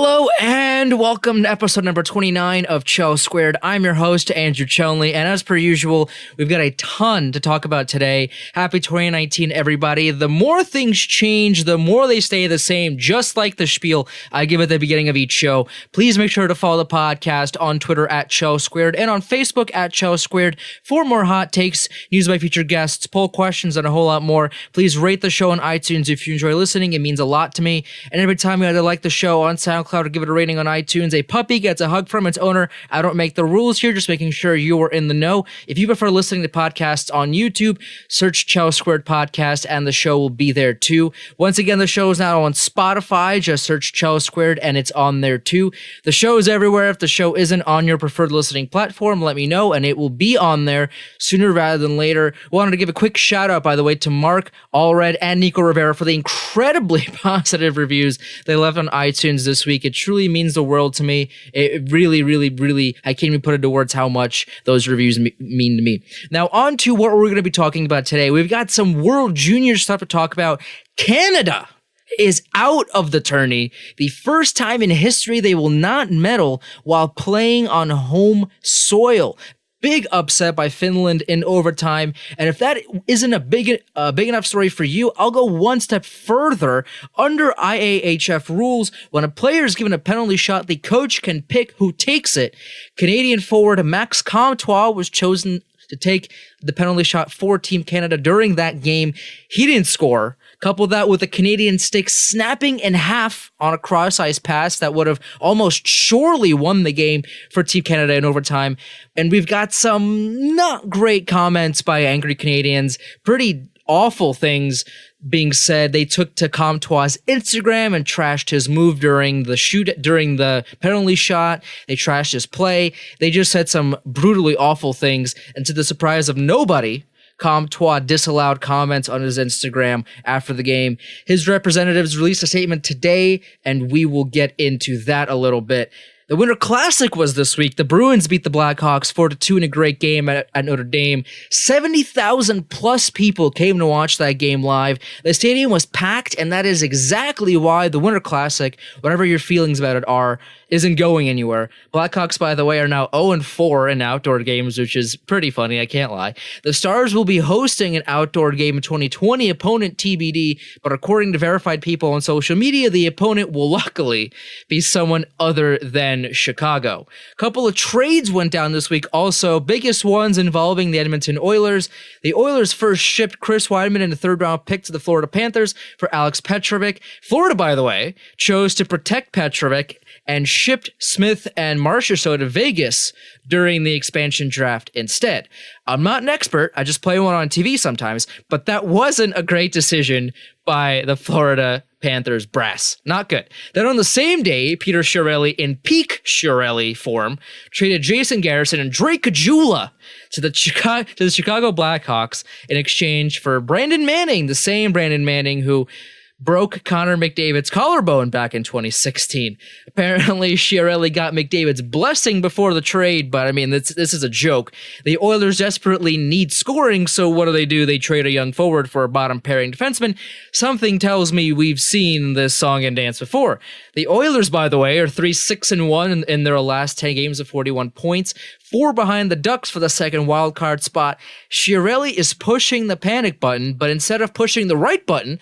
Hello and welcome to episode number 29 of Chel Squared. I'm your host, Andrew Chelney, and as per usual, we've got a ton to talk about today. Happy 2019, everybody. The more things change, the more they stay the same, just like the spiel I give at the beginning of each show. Please make sure to follow the podcast on Twitter at Chel Squared and on Facebook at Chel Squared for more hot takes, news by featured guests, poll questions, and a whole lot more. Please rate the show on iTunes if you enjoy listening. It means a lot to me. And every time you either like the show on SoundCloud or give it a rating on iTunes, a puppy gets a hug from its owner. I don't make the rules here, just making sure you are in the know. If you prefer listening to podcasts on YouTube, search Chel Squared Podcast and the show will be there too. Once again, the show is now on Spotify. Just search Chel Squared and it's on there too. The show is everywhere. If the show isn't on your preferred listening platform, let me know and it will be on there sooner rather than later. Wanted to give a quick shout out, by the way, to Mark Allred and Nico Rivera for the incredibly positive reviews they left on iTunes this week. It truly means the world to me. It really, I can't even put into words how much those reviews mean to me. Now, on to what we're going to be talking about today. We've got some World Junior stuff to talk about. Canada is out of the tourney. The first time in history they will not medal while playing on home soil. Big upset by Finland in overtime. And if that isn't a big enough story for you, I'll go one step further. Under IAHF rules, when a player is given a penalty shot, the coach can pick who takes it. Canadian forward Max Comtois was chosen to take the penalty shot for Team Canada during that game. He didn't score. Couple that with a Canadian stick snapping in half on a cross-ice pass that would have almost surely won the game for Team Canada in overtime. And we've got some not great comments by angry Canadians. Pretty awful things being said. They took to Comtois' Instagram and trashed his move during the penalty shot. They trashed his play. They just said some brutally awful things. And to the surprise of nobody, Comtois disallowed comments on his Instagram after the game. His representatives released a statement today, and we will get into that a little bit. The Winter Classic was this week. The Bruins beat the Blackhawks 4-2 in a great game at Notre Dame. 70,000 plus people came to watch that game live. The stadium was packed, and that is exactly why the Winter Classic, whatever your feelings about it are, isn't going anywhere. Blackhawks, by the way, are now 0-4 in outdoor games, which is pretty funny, I can't lie. The Stars will be hosting an outdoor game in 2020, opponent TBD, but according to verified people on social media, the opponent will luckily be someone other than Chicago. A couple of trades went down this week also, biggest ones involving the Edmonton Oilers. The Oilers first shipped Chris Weidman in a third-round pick to the Florida Panthers for Alex Petrovic. Florida, by the way, chose to protect Petrovic and shipped Smith and Marchessault to Vegas during the expansion draft instead. I'm not an expert, I just play one on TV sometimes, but that wasn't a great decision by the Florida Panthers brass. Not good. Then on the same day, Peter Chiarelli, in peak Chiarelli form, traded Jason Garrison and Drake Caggiula to the Chicago Blackhawks in exchange for Brandon Manning, the same Brandon Manning who broke Connor McDavid's collarbone back in 2016. Apparently, Chiarelli got McDavid's blessing before the trade, but I mean, this is a joke. The Oilers desperately need scoring, so what do? They trade a young forward for a bottom-pairing defenseman. Something tells me we've seen this song and dance before. The Oilers, by the way, are 3-6-1 in their last 10 games of 41 points. 4 behind the Ducks for the second wildcard spot. Chiarelli is pushing the panic button, but instead of pushing the right button,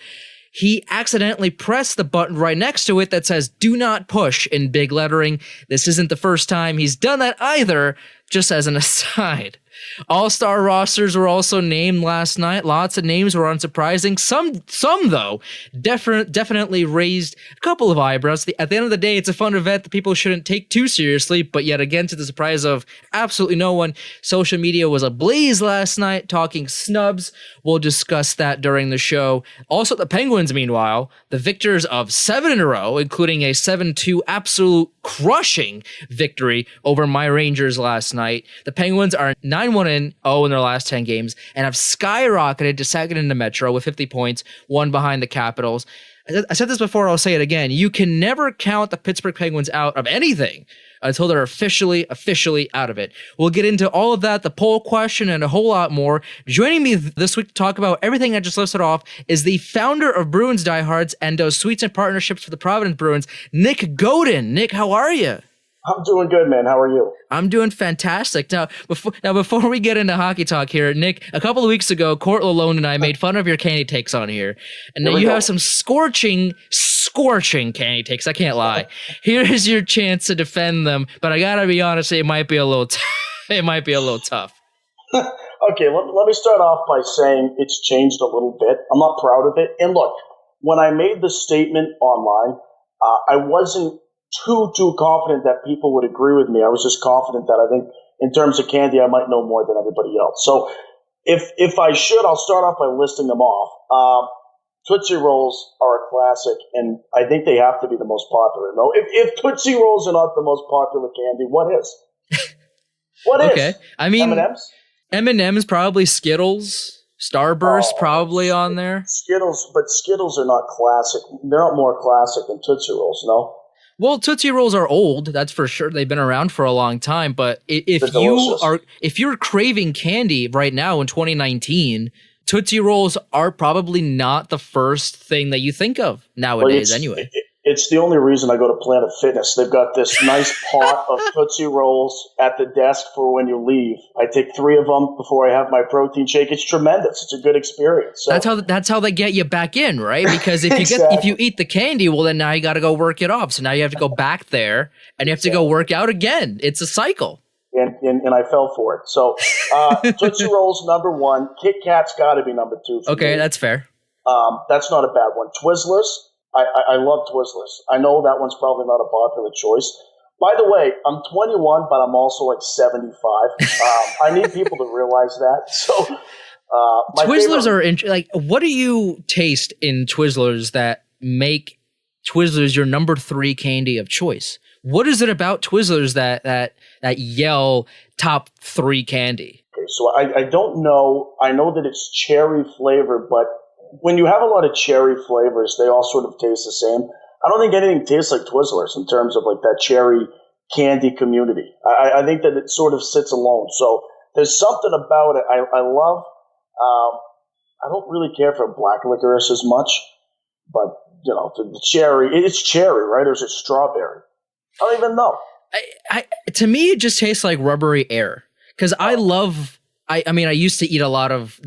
he accidentally pressed the button right next to it that says "Do not push" in big lettering. This isn't the first time he's done that either, just as an aside. All-star rosters were also named last night. Lots of names were unsurprising. Some though, definitely raised a couple of eyebrows. At the end of the day, it's a fun event that people shouldn't take too seriously, but yet again, to the surprise of absolutely no one, social media was ablaze last night, talking snubs. We'll discuss that during the show. Also, the Penguins, meanwhile, the victors of 7 in a row, including a 7-2 absolute crushing victory over my Rangers last night. The Penguins are 9-1-0 in their last 10 games and have skyrocketed to second in the Metro with 50 points, one behind the Capitals. I said this before, I'll say it again. You can never count the Pittsburgh Penguins out of anything until they're officially out of it. We'll get into all of that, the poll question, and a whole lot more. Joining me this week to talk about everything I just listed off is the founder of Bruins Diehards and does suites and partnerships for the Providence Bruins, Nick Godin. Nick, how are you? I'm doing good, man. How are you? I'm doing fantastic. Now, before we get into hockey talk here, Nick, a couple of weeks ago, Court Lalone and I made fun of your candy takes on here. And now you have some scorching candy takes. I can't lie. Here's your chance to defend them, but I gotta be honest, it might be a little tough. Okay, let me start off by saying it's changed a little bit. I'm not proud of it. And look, when I made the statement online, I wasn't too confident that people would agree with me. I was just confident that I think in terms of candy, I might know more than everybody else. So if I should, I'll start off by listing them off. Tootsie Rolls are a classic, and I think they have to be the most popular. No, if Tootsie Rolls are not the most popular candy, what is? What is? Okay, I mean M&M's? M&M's, probably Skittles, Starburst, probably on there. Skittles, but Skittles are not classic. They're not more classic than Tootsie Rolls, no? Well, Tootsie Rolls are old, that's for sure. They've been around for a long time. But if you're craving candy right now in 2019, Tootsie Rolls are probably not the first thing that you think of nowadays. Anyway. It's the only reason I go to Planet Fitness. They've got this nice pot of Tootsie Rolls at the desk for when you leave. I take 3 of them before I have my protein shake. It's tremendous. It's a good experience. So. That's how they get you back in, right? Because if if you eat the candy, well, then now you got to go work it off. So now you have to go back there and you have to go work out again. It's a cycle. And I fell for it. So Tootsie Rolls number 1. Kit Kat's got to be number 2. Okay, that's fair. That's not a bad one. Twizzlers. I love Twizzlers. I know that one's probably not a popular choice. By the way, I'm 21, but I'm also like 75. I need people to realize that. So, Twizzlers are what do you taste in Twizzlers that make Twizzlers your number 3 candy of choice? What is it about Twizzlers that yell top 3 candy? Okay, so I don't know. I know that it's cherry flavor, but when you have a lot of cherry flavors, they all sort of taste the same. I don't think anything tastes like Twizzlers in terms of like that cherry candy community. I think that it sort of sits alone. So there's something about it I love. I don't really care for black licorice as much, but you know, the cherry, it's cherry, right? Or is it strawberry? I don't even know. To me, it just tastes like rubbery air because I love. I mean, I used to eat a lot of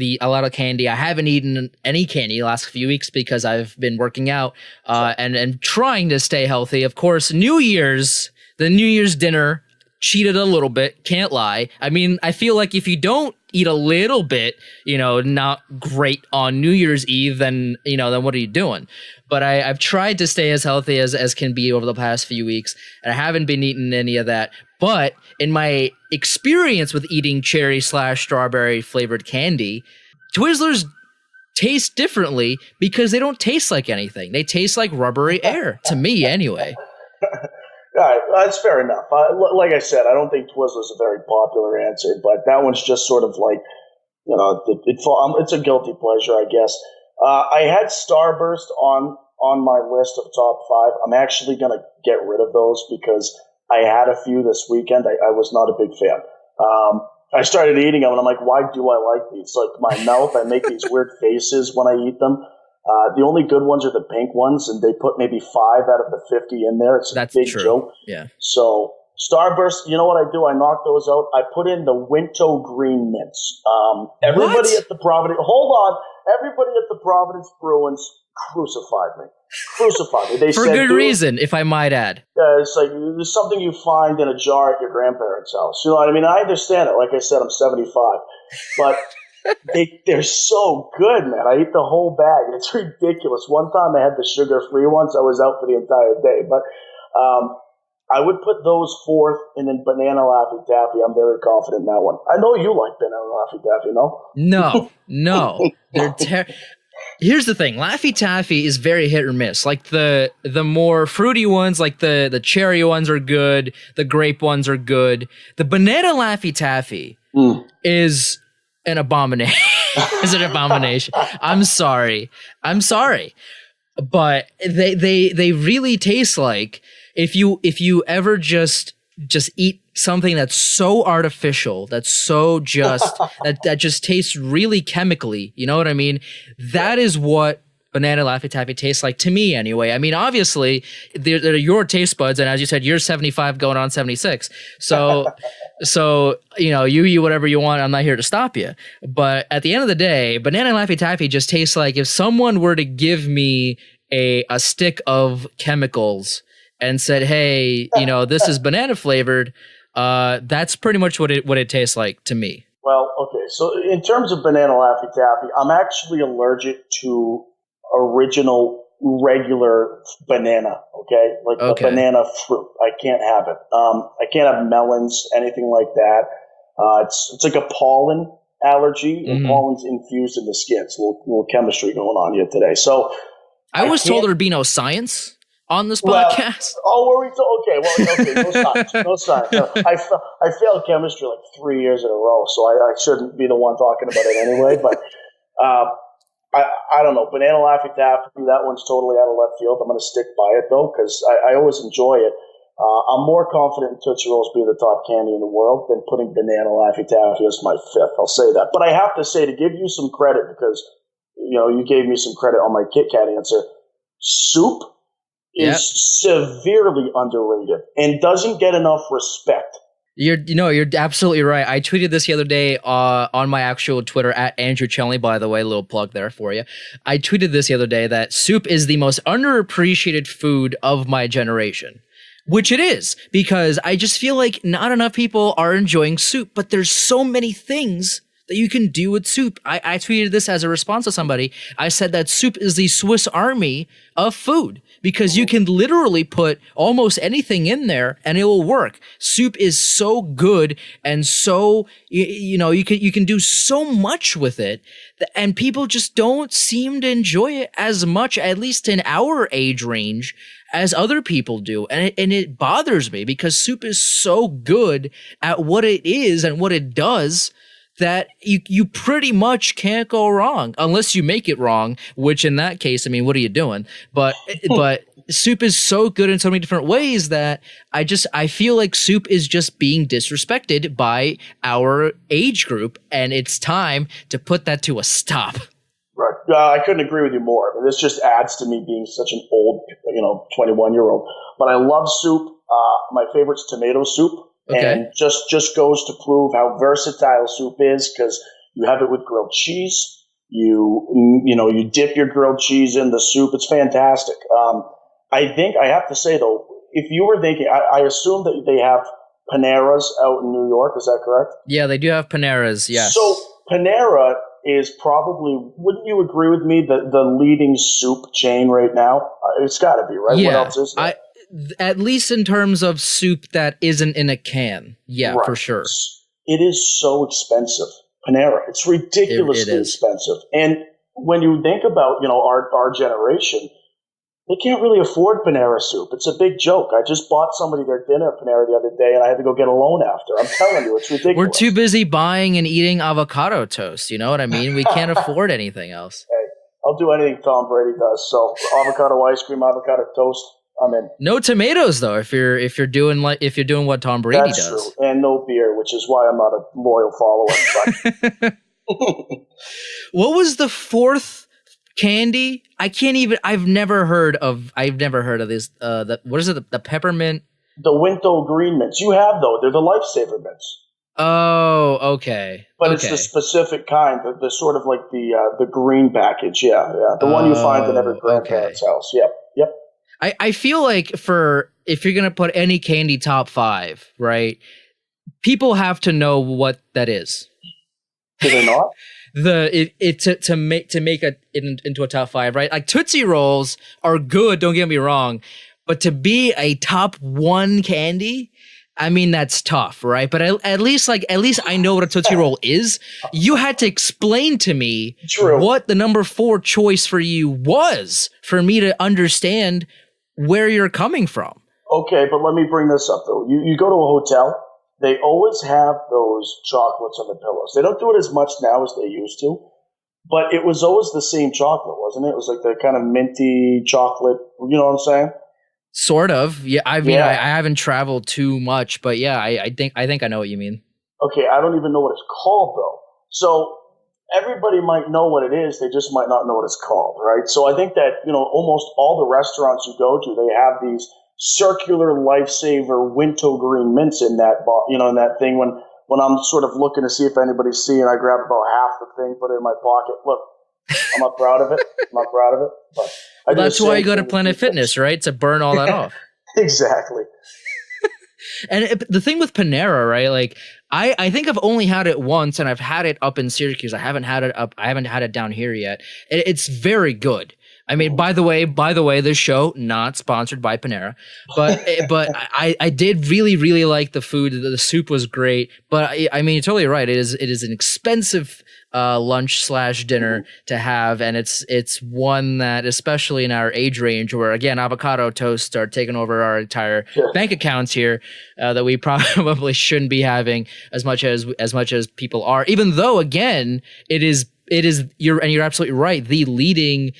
candy. I haven't eaten any candy the last few weeks because I've been working out and trying to stay healthy. Of course, the New Year's dinner cheated a little bit. Can't lie. I mean, I feel like if you don't eat a little bit, not great on New Year's Eve, then what are you doing? But I've tried to stay as healthy as can be over the past few weeks, and I haven't been eating any of that. But in my experience with eating cherry/strawberry flavored candy, Twizzlers taste differently because they don't taste like anything. They taste like rubbery air, to me anyway. All right, that's fair enough. Like I said, I don't think Twizzlers is a very popular answer, but that one's just sort of like, it's a guilty pleasure, I guess. I had Starburst on my list of top 5. I'm actually going to get rid of those because I had a few this weekend. I was not a big fan. I started eating them, and I'm like, why do I like these? Like my mouth, I make these weird faces when I eat them. The only good ones are the pink ones, and they put maybe 5 out of the 50 in there. That's a big joke. Yeah. So Starburst, you know what I do? I knock those out. I put in the Winto Green Mints. Everybody at the Providence, hold on. Everybody at the Providence Bruins crucified me. They for said, good reason, if I might add. It's like there's something you find in a jar at your grandparents' house. You know what I mean? I understand it. Like I said, I'm 75, but they're so good, man. I eat the whole bag. It's ridiculous. One time I had the sugar-free ones. I was out for the entire day, but I would put those 4th, and then Banana Laffy Taffy. I'm very confident in that one. I know you like Banana Laffy Taffy, no? No. They're Here's the thing, Laffy Taffy is very hit or miss. Like the more fruity ones, like the cherry ones are good, the grape ones are good. The banana Laffy Taffy is an abomination. Is an abomination. I'm sorry. but they really taste like if you ever just eat something that's so artificial, that's so just that just tastes really chemically, you know what I mean? That is what banana Laffy Taffy tastes like to me anyway. I mean, obviously they're your taste buds, and as you said, you're 75 going on 76. So you eat whatever you want. I'm not here to stop you. But at the end of the day, banana Laffy Taffy just tastes like if someone were to give me a stick of chemicals and said, "Hey, this is banana flavored." That's pretty much what it tastes like to me. Well, okay. So in terms of banana Laffy Taffy, I'm actually allergic to original regular banana. Okay, like the banana fruit. I can't have it. I can't have melons, anything like that. It's like a pollen allergy, and pollen's infused in the skin. It's a little chemistry going on here today. So I was told there'd be no science on this podcast. No science. No. I failed chemistry like 3 years in a row, so I shouldn't be the one talking about it anyway. But I don't know. Banana Laffy Taffy, that one's totally out of left field. I'm going to stick by it, though, because I always enjoy it. I'm more confident in Tootsie Rolls being the top candy in the world than putting banana Laffy Taffy as my fifth. I'll say that. But I have to say, to give you some credit, because you gave me some credit on my Kit Kat answer, soup is severely underrated and doesn't get enough respect. You're absolutely right. I tweeted this the other day on my actual Twitter at Andrew Chel, by the way, a little plug there for you. I tweeted this the other day that soup is the most underappreciated food of my generation, which it is, because I just feel like not enough people are enjoying soup, but there's so many things that you can do with soup. I tweeted this as a response to somebody. I said that soup is the Swiss Army of food, because you can literally put almost anything in there and it will work. Soup is so good, and so you can do so much with it, and people just don't seem to enjoy it as much, at least in our age range, as other people do. And it bothers me, because soup is so good at what it is and what it does that you pretty much can't go wrong unless you make it wrong, which in that case, I mean, what are you doing? But soup is so good in so many different ways that I feel like soup is just being disrespected by our age group, and it's time to put that to a stop. Right. I couldn't agree with you more. I mean, this just adds to me being such an old, 21-year-old. But I love soup. My favorite's tomato soup. Okay. And just goes to prove how versatile soup is, because you have it with grilled cheese. You dip your grilled cheese in the soup. It's fantastic. I think I have to say, though, if you were thinking, I assume that they have Paneras out in New York. Is that correct? Yeah, they do have Paneras. Yes. So Panera is probably, wouldn't you agree with me, the leading soup chain right now? It's got to be, right? Yeah, what else is there? At least in terms of soup that isn't in a can. Yeah, right. For sure. It is so expensive. Panera. It's ridiculously expensive. And when you think about, our generation, they can't really afford Panera soup. It's a big joke. I just bought somebody their dinner at Panera the other day, and I had to go get a loan after. I'm telling you, it's ridiculous. We're too busy buying and eating avocado toast. You know what I mean? We can't afford anything else. Hey, I'll do anything Tom Brady does. So avocado ice cream, avocado toast, I'm in. No tomatoes though. If you're doing what Tom Brady does, true. And no beer, which is why I'm not a loyal follower. What was the fourth candy? I've never heard of this. What is it? The peppermint. The Winto green mints. You have though. They're the lifesaver mints. Oh, okay. But it's the specific kind, the sort of like the green package. Yeah. The one you find in every grandparent's house. Yep. I feel like if you're going to put any candy top 5, right, people have to know what that is. Do they not? To make it into a top 5, right? Like Tootsie Rolls are good, don't get me wrong, but to be a top 1 candy, I mean, that's tough, right? But at least I know what a Tootsie Roll is. You had to explain to me what the number 4 choice for you was for me to understand where you're coming from. Okay, but let me bring this up, though. You go to a hotel, they always have those chocolates on the pillows. They don't do it as much now as they used to, but it was always the same chocolate, wasn't it? It was like the kind of minty chocolate. You know what I'm saying? Sort of. Yeah. I mean, Yeah. I haven't traveled too much, but yeah, I think I know what you mean. Okay, I don't even know what it's called though. So everybody might know what it is, they just might not know what it's called, right? So I think that, almost all the restaurants you go to, they have these circular lifesaver wintergreen mints in that, in that thing. When I'm sort of looking to see if anybody's seeing, I grab about half the thing, put it in my pocket. Look, I'm not proud of it. I'm not proud of it. But well, that's why you go to Planet Fitness, right? To burn all that off. Exactly. And the thing with Panera, right? Like, I think I've only had it once, and I've had it up in Syracuse. I haven't had it down here yet. It's very good. I mean, by the way, this show not sponsored by Panera, but I did really like the food. The soup was great, but I mean, you're totally right. It is an expensive lunch/dinner to have, and it's one that, especially in our age range, where again avocado toasts are taking over our entire bank accounts here, that we probably shouldn't be having as much as people are. Even though, again, it is you're absolutely right. The leading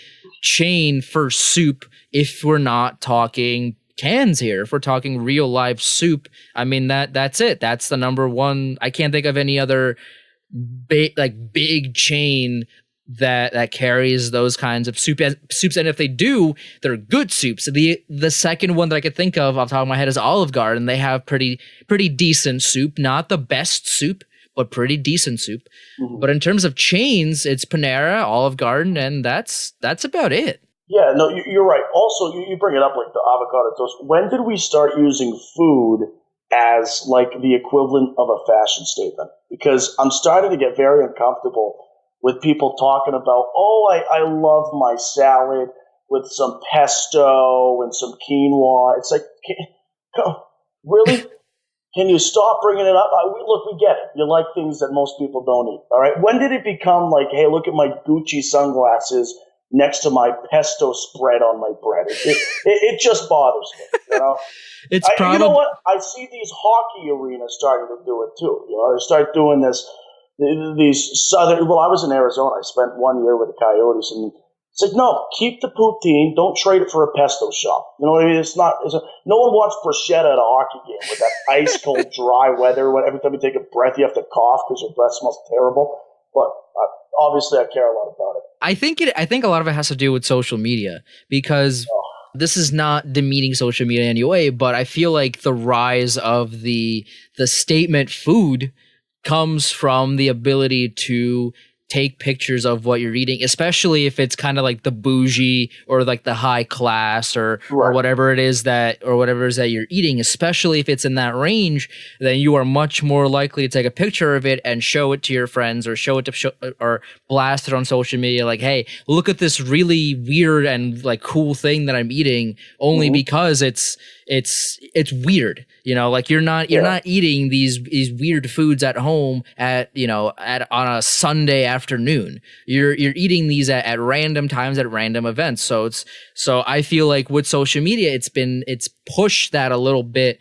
chain for soup, if we're not talking cans here, if we're talking real live soup, I mean that's it. That's the number one. I can't think of any other big chain that carries those kinds of soups, and if they do, they're good soups. The second one that I could think of off the top of my head is Olive Garden. They have pretty decent soup, not the best soup, but pretty decent soup. Mm-hmm. But in terms of chains, it's Panera, Olive Garden, and that's about it. Yeah, no, you're right. Also, you bring it up like the avocado toast. When did we start using food as like the equivalent of a fashion statement? Because I'm starting to get very uncomfortable with people talking about, I love my salad with some pesto and some quinoa. It's like, really? Can you stop bringing it up? Look, we get it. You like things that most people don't eat, all right? When did it become like, hey, look at my Gucci sunglasses next to my pesto spread on my bread? It just bothers me, you know? You know what? I see these hockey arenas starting to do it too. They start doing these southern. Well, I was in Arizona. I spent 1 year with the Coyotes, and it's like, no, keep the poutine. Don't trade it for a pesto shop. You know what I mean? No one wants bruschetta at a hockey game with that ice cold, dry weather. Every time you take a breath, you have to cough because your breath smells terrible. But obviously, I care a lot about it. I think a lot of it has to do with social media, because this is not demeaning social media in any way, but I feel like the rise of the statement food comes from the ability to take pictures of what you're eating, especially if it's kind of like the bougie or like the high class or whatever it is that you're eating. Especially if it's in that range, then you are much more likely to take a picture of it and show it to your friends, or or blast it on social media. Like, hey, look at this really weird and like cool thing that I'm eating, only because it's weird. Like you're not eating these weird foods at home on a Sunday afternoon. You're eating these at random times at random events. So I feel like with social media, it's pushed that a little bit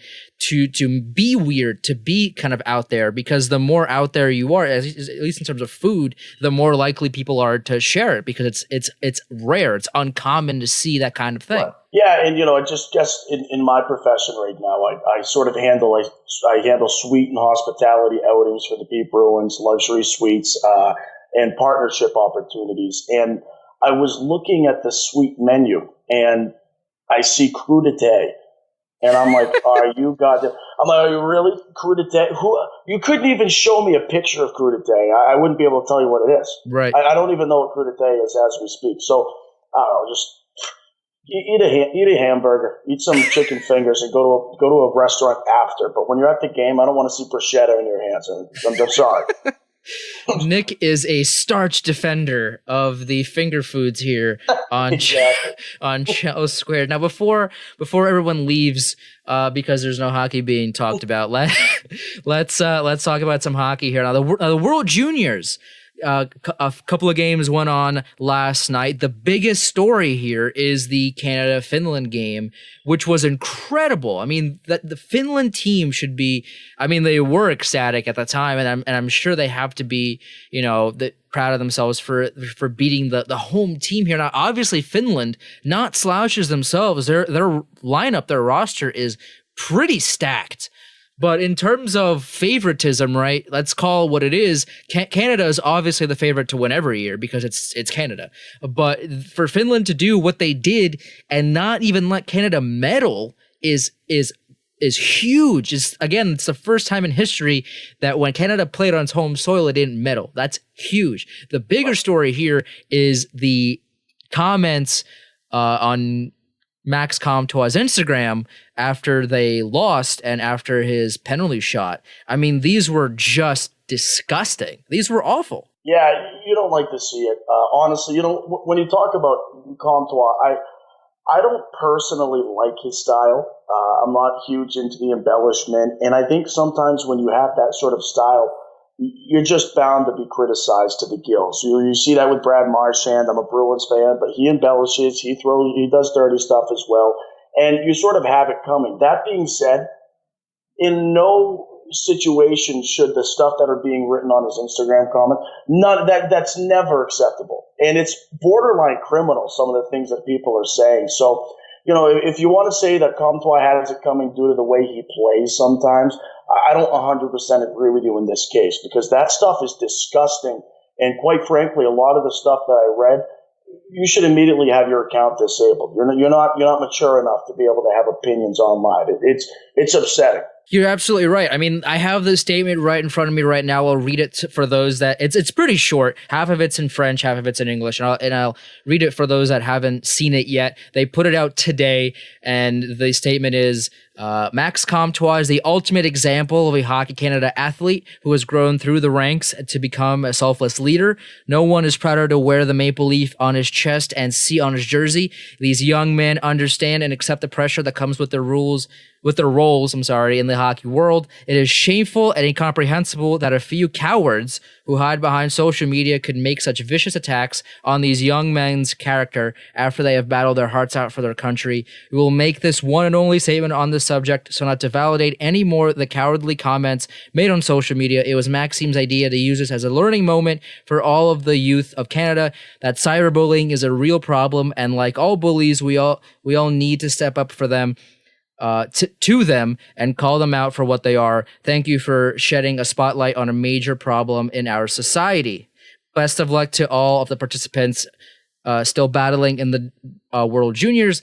to be weird, to be kind of out there, because the more out there you are, at least in terms of food, the more likely people are to share it, because it's rare, it's uncommon to see that kind of thing. Right. Yeah, and just in my profession right now, I sort of handle suite and hospitality outings for the Bruins, luxury suites, and partnership opportunities. And I was looking at the suite menu, and I see crudité. And I'm like, are you really crudité? You couldn't even show me a picture of crudité. I wouldn't be able to tell you what it is. Right. I don't even know what crudité is as we speak. So I don't know, just eat a hamburger, eat some chicken fingers, and go to a restaurant after. But when you're at the game, I don't want to see bruschetta in your hands. I'm sorry. Nick is a starch defender of the finger foods here on on Chel Squared. Now, before everyone leaves, because there's no hockey being talked about, let's talk about some hockey here. Now, the World Juniors. A couple of games went on last night. The biggest story here is the Canada-Finland game, which was incredible. I mean, the Finland team should be. I mean, they were ecstatic at the time, and I'm sure they have to be. proud of themselves for beating the home team here. Now, obviously, Finland, not slouches themselves. Their lineup, their roster is pretty stacked. But in terms of favoritism, right, let's call it what it is. Canada is obviously the favorite to win every year because it's Canada. But for Finland to do what they did and not even let Canada medal is huge. It's the first time in history that when Canada played on its home soil, it didn't medal. That's huge. The bigger story here is the comments on Max Comtois' Instagram after they lost and after his penalty shot. I mean, these were just disgusting. These were awful. Yeah, you don't like to see it. Honestly, when you talk about Comtois, I don't personally like his style. I'm not huge into the embellishment. And I think sometimes when you have that sort of style, you're just bound to be criticized to the gills. You see that with Brad Marchand. I'm a Bruins fan, but he embellishes, he does dirty stuff as well. And you sort of have it coming. That being said, in no situation should the stuff that are being written on his Instagram comment, that's never acceptable. And it's borderline criminal, some of the things that people are saying. So, if you want to say that Comtois has it coming due to the way he plays sometimes, I don't 100% agree with you in this case, because that stuff is disgusting. And quite frankly, a lot of the stuff that I read, you should immediately have your account disabled. You're not mature enough to be able to have opinions online. It's upsetting. You're absolutely right. I mean, I have this statement right in front of me right now. I'll read it for those that it's pretty short. Half of it's in French, half of it's in English, and I'll read it for those that haven't seen it yet. They put it out today, and the statement is, Max Comtois is the ultimate example of a Hockey Canada athlete who has grown through the ranks to become a selfless leader. No one is prouder to wear the maple leaf on his chest and see on his jersey. These young men understand and accept the pressure that comes with their roles in the hockey world. It is shameful and incomprehensible that a few cowards who hide behind social media could make such vicious attacks on these young men's character after they have battled their hearts out for their country. We will make this one and only statement on this subject so not to validate any more the cowardly comments made on social media. It was Maxim's idea to use this as a learning moment for all of the youth of Canada that cyberbullying is a real problem, and like all bullies, we all need to step up for them. To them and call them out for what they are. Thank you for shedding a spotlight on a major problem in our society. Best of luck to all of the participants still battling in the World Juniors.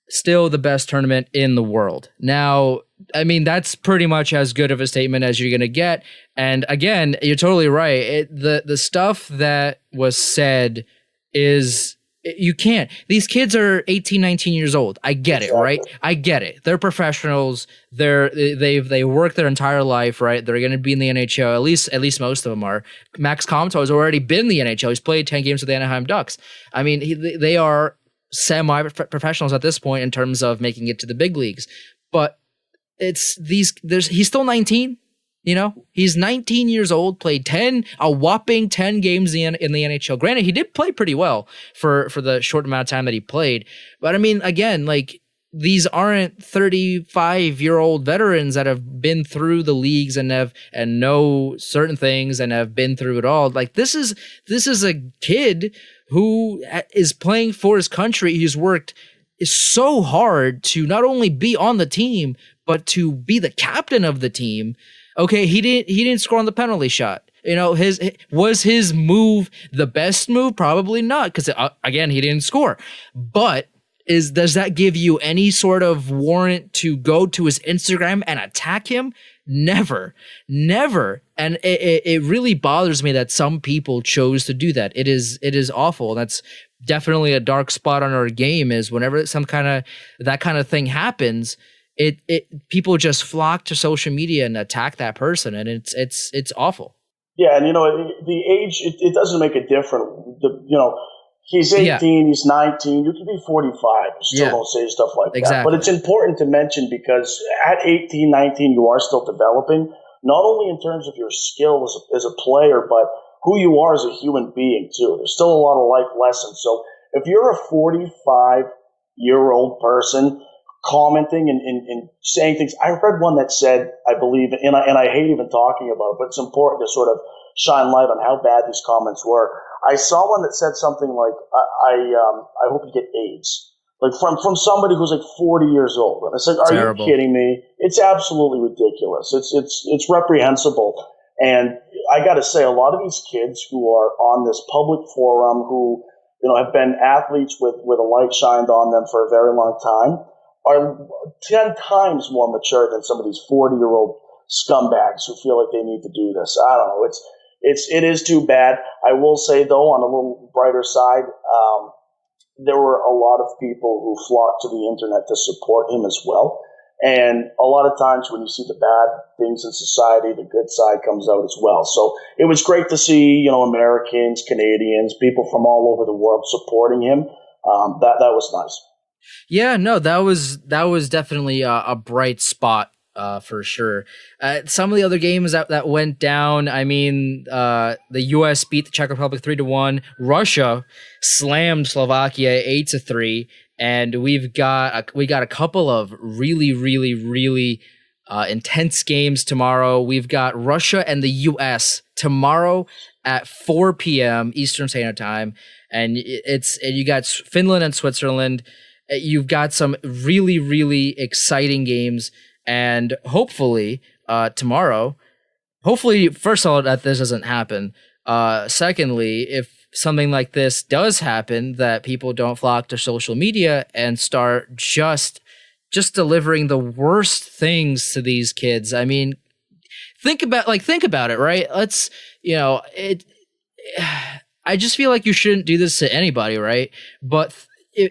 Still the best tournament in the world. Now, I mean, that's pretty much as good of a statement as you're going to get. And again, you're totally right. The stuff that was said is... You can't. These kids are 18, 19 years old. I get it, right? I get it. They're professionals. They work their entire life, right? They're going to be in the NHL. At least most of them are. Max Comtois has already been in the NHL. He's played 10 games with the Anaheim Ducks. I mean, they are semi-professionals at this point in terms of making it to the big leagues. But he's still 19. He's 19 years old, played a whopping 10 games in the NHL. Granted, he did play pretty well for the short amount of time that he played. But I mean, again, like, these aren't 35-year-old veterans that have been through the leagues and know certain things and have been through it all. Like, this is a kid who is playing for his country. He's worked so hard to not only be on the team, but to be the captain of the team. Okay, he didn't score on the penalty shot. Was his move the best move? Probably not, because again, he didn't score. But does that give you any sort of warrant to go to his Instagram and attack him? Never. And it really bothers me that some people chose to do that. It is awful. That's definitely a dark spot on our game, is whenever that kind of thing happens, people just flock to social media and attack that person, and it's awful. Yeah, and the age, it doesn't make a difference. He's 18, yeah. He's 19. You can be 45. Still don't say stuff like that. But it's important to mention, because at 18, 19, you are still developing, not only in terms of your skill as a player, but who you are as a human being too. There's still a lot of life lessons. So if you're a 45-year-old person commenting and saying things. I read one that said, I believe, and I hate even talking about it, but it's important to sort of shine light on how bad these comments were. I saw one that said something like, I hope you get AIDS. Like from somebody who's like 40 years old. And it's like, are Terrible. you kidding me? It's absolutely ridiculous. It's reprehensible. And I got to say, a lot of these kids who are on this public forum, who, you know, have been athletes with a light shined on them for a very long time, are 10 times more mature than some of these 40-year-old scumbags who feel like they need to do this. I don't know. It is too bad. I will say, though, on a little brighter side, there were a lot of people who flocked to the internet to support him as well. And a lot of times when you see the bad things in society, the good side comes out as well. So it was great to see, you know, Americans, Canadians, people from all over the world supporting him. That was nice. Yeah, no, that was definitely a bright spot for sure. Some of the other games that went down, I mean, the U.S. beat the Czech Republic 3-1. Russia slammed Slovakia 8-3, and we got a couple of really, really, really intense games tomorrow. We've got Russia and the U.S. tomorrow at 4 p.m. Eastern Standard Time, and you got Finland and Switzerland. You've got some really, really exciting games. And hopefully, tomorrow, first of all, that this doesn't happen. Secondly, if something like this does happen, that people don't flock to social media and start just delivering the worst things to these kids. I mean, think about it, right? Let's, you know, I just feel like you shouldn't do this to anybody, right? But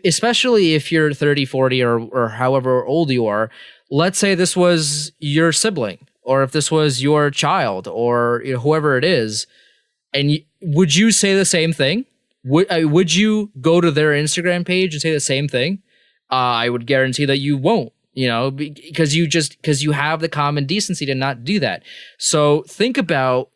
especially if you're 30, 40, or however old you are. Let's say this was your sibling, or if this was your child, or, you know, whoever it is, and would you say the same thing? Would you go to their Instagram page and say the same thing? I would guarantee that you won't, you know, because you have the common decency to not do that. So think about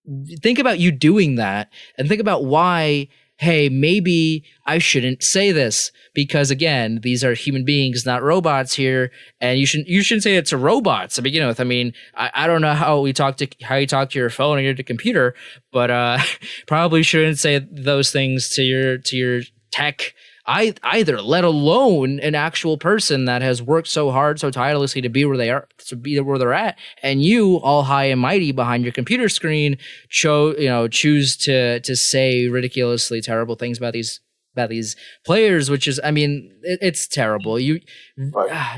you doing that, and think about why. Hey, maybe I shouldn't say this, because again, these are human beings, not robots here, and you shouldn't say it to robots to begin with. I mean, I don't know how you talk to your phone or your computer, but probably shouldn't say those things to your tech either, let alone an actual person that has worked so hard, so tirelessly to be where they're at, and you, all high and mighty behind your computer screen, choose to say ridiculously terrible things about these players, which is, I mean, it's terrible. You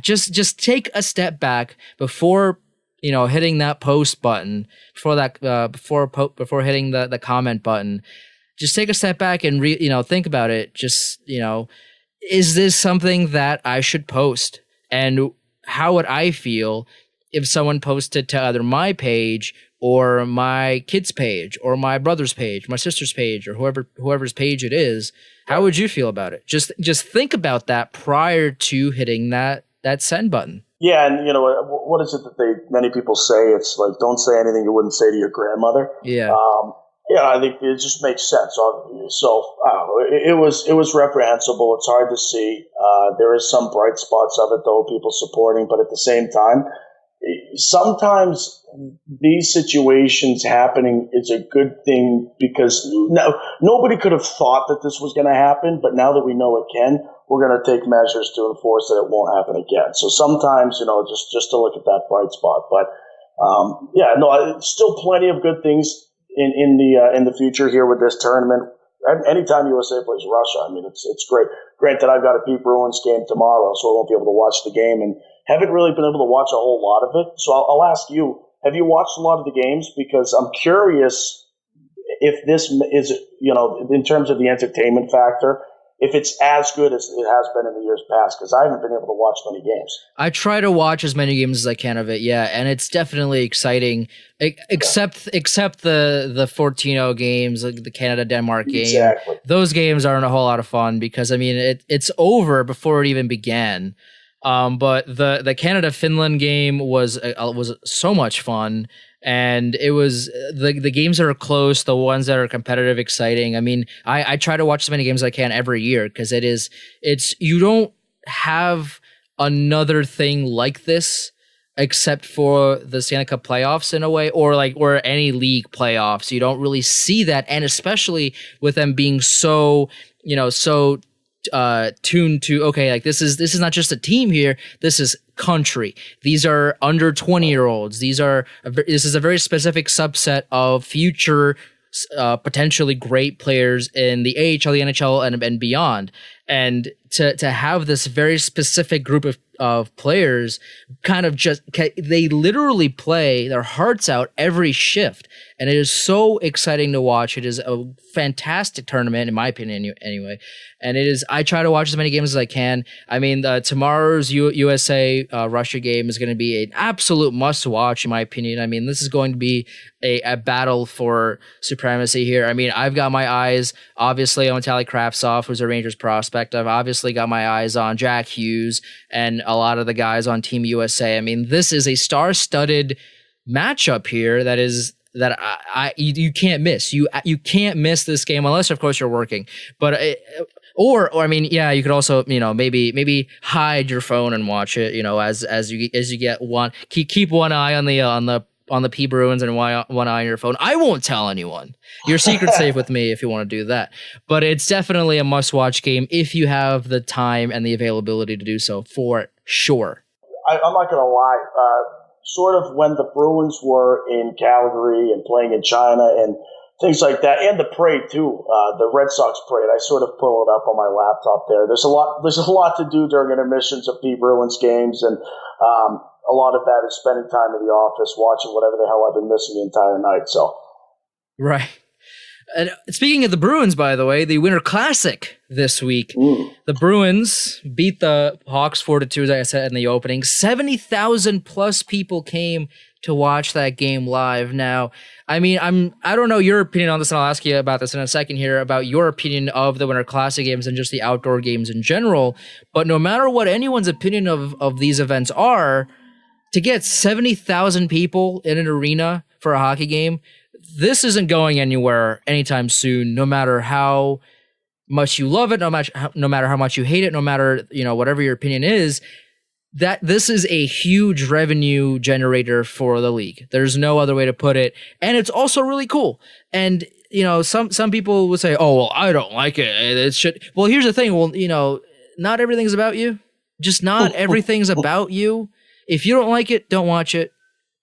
just take a step back before, you know, hitting that post button, before hitting the comment button. Just take a step back and think about it. Just, you know, is this something that I should post? And how would I feel if someone posted to either my page or my kid's page or my brother's page, my sister's page, or whoever's page it is? How would you feel about it? Just think about that prior to hitting that send button. Yeah, and you know, what is it that many people say? It's like, don't say anything you wouldn't say to your grandmother. Yeah. Yeah, I think it just makes sense. So I don't know. It was reprehensible. It's hard to see. There is some bright spots of it, though, people supporting. But at the same time, sometimes these situations happening is a good thing, because nobody could have thought that this was going to happen. But now that we know it can, we're going to take measures to enforce that it won't happen again. So sometimes, you know, just to look at that bright spot. But still plenty of good things in the future here with this tournament. Anytime USA plays Russia, I mean, it's great. Granted, I've got a Pete Bruins game tomorrow, so I won't be able to watch the game, and haven't really been able to watch a whole lot of it. So I'll ask you, have you watched a lot of the games? Because I'm curious if this is, you know, in terms of the entertainment factor, if it's as good as it has been in the years past, because I haven't been able to watch many games. I try to watch as many games as I can of it, yeah, and it's definitely exciting, except the 14-0 games, like the Canada-Denmark game. Exactly. Those games aren't a whole lot of fun, because, I mean, it's over before it even began. But the Canada-Finland game was so much fun. And it was the games that are close, the ones that are competitive, exciting. I mean, I try to watch as many games as I can every year, because you don't have another thing like this, except for the Stanley Cup playoffs in a way, or any league playoffs. You don't really see that, and especially with them being so tuned to, okay, like this is not just a team here, this is country. These are under 20-year-olds. This is a very specific subset of future potentially great players in the AHL, the NHL, and beyond. And to have this very specific group of players kind of they literally play their hearts out every shift. And it is so exciting to watch. It is a fantastic tournament, in my opinion, anyway. And I try to watch as many games as I can. I mean, tomorrow's USA Russia game is going to be an absolute must watch, in my opinion. I mean, this is going to be a battle for supremacy here. I mean, I've got my eyes, obviously, on Vitaly Kravtsov, who's a Rangers prospect. I've obviously got my eyes on Jack Hughes and a lot of the guys on Team USA. I mean, this is a star-studded matchup here that you can't miss. You can't miss this game unless, of course, you're working. But or I mean, yeah, you could also maybe hide your phone and watch it. As you get one, keep one eye on the P Bruins and one eye on your phone. I won't tell anyone. Your secret's safe with me if you want to do that. But it's definitely a must-watch game if you have the time and the availability to do so, for sure. I'm not going to lie. Sort of when the Bruins were in Calgary and playing in China and things like that, and the parade too, the Red Sox parade, I sort of pull it up on my laptop there. There's a lot to do during intermissions of P Bruins games, and a lot of that is spending time in the office watching whatever the hell I've been missing the entire night. So, right. And speaking of the Bruins, by the way, the Winter Classic this week, the Bruins beat the Hawks 4-2, as I said in the opening. 70,000 plus people came to watch that game live. Now, I mean, I don't know your opinion on this, and I'll ask you about this in a second here, about your opinion of the Winter Classic games and just the outdoor games in general. But no matter what anyone's opinion of these events are, to get 70,000 people in an arena for a hockey game, this isn't going anywhere anytime soon, no matter how much you love it, no matter how much you hate it, no matter, whatever your opinion is, that this is a huge revenue generator for the league. There's no other way to put it. And it's also really cool. And, some people would say, oh, well, I don't like it. It should. Well, here's the thing. Well, not everything's about you. Just not everything's about you. If you don't like it, don't watch it.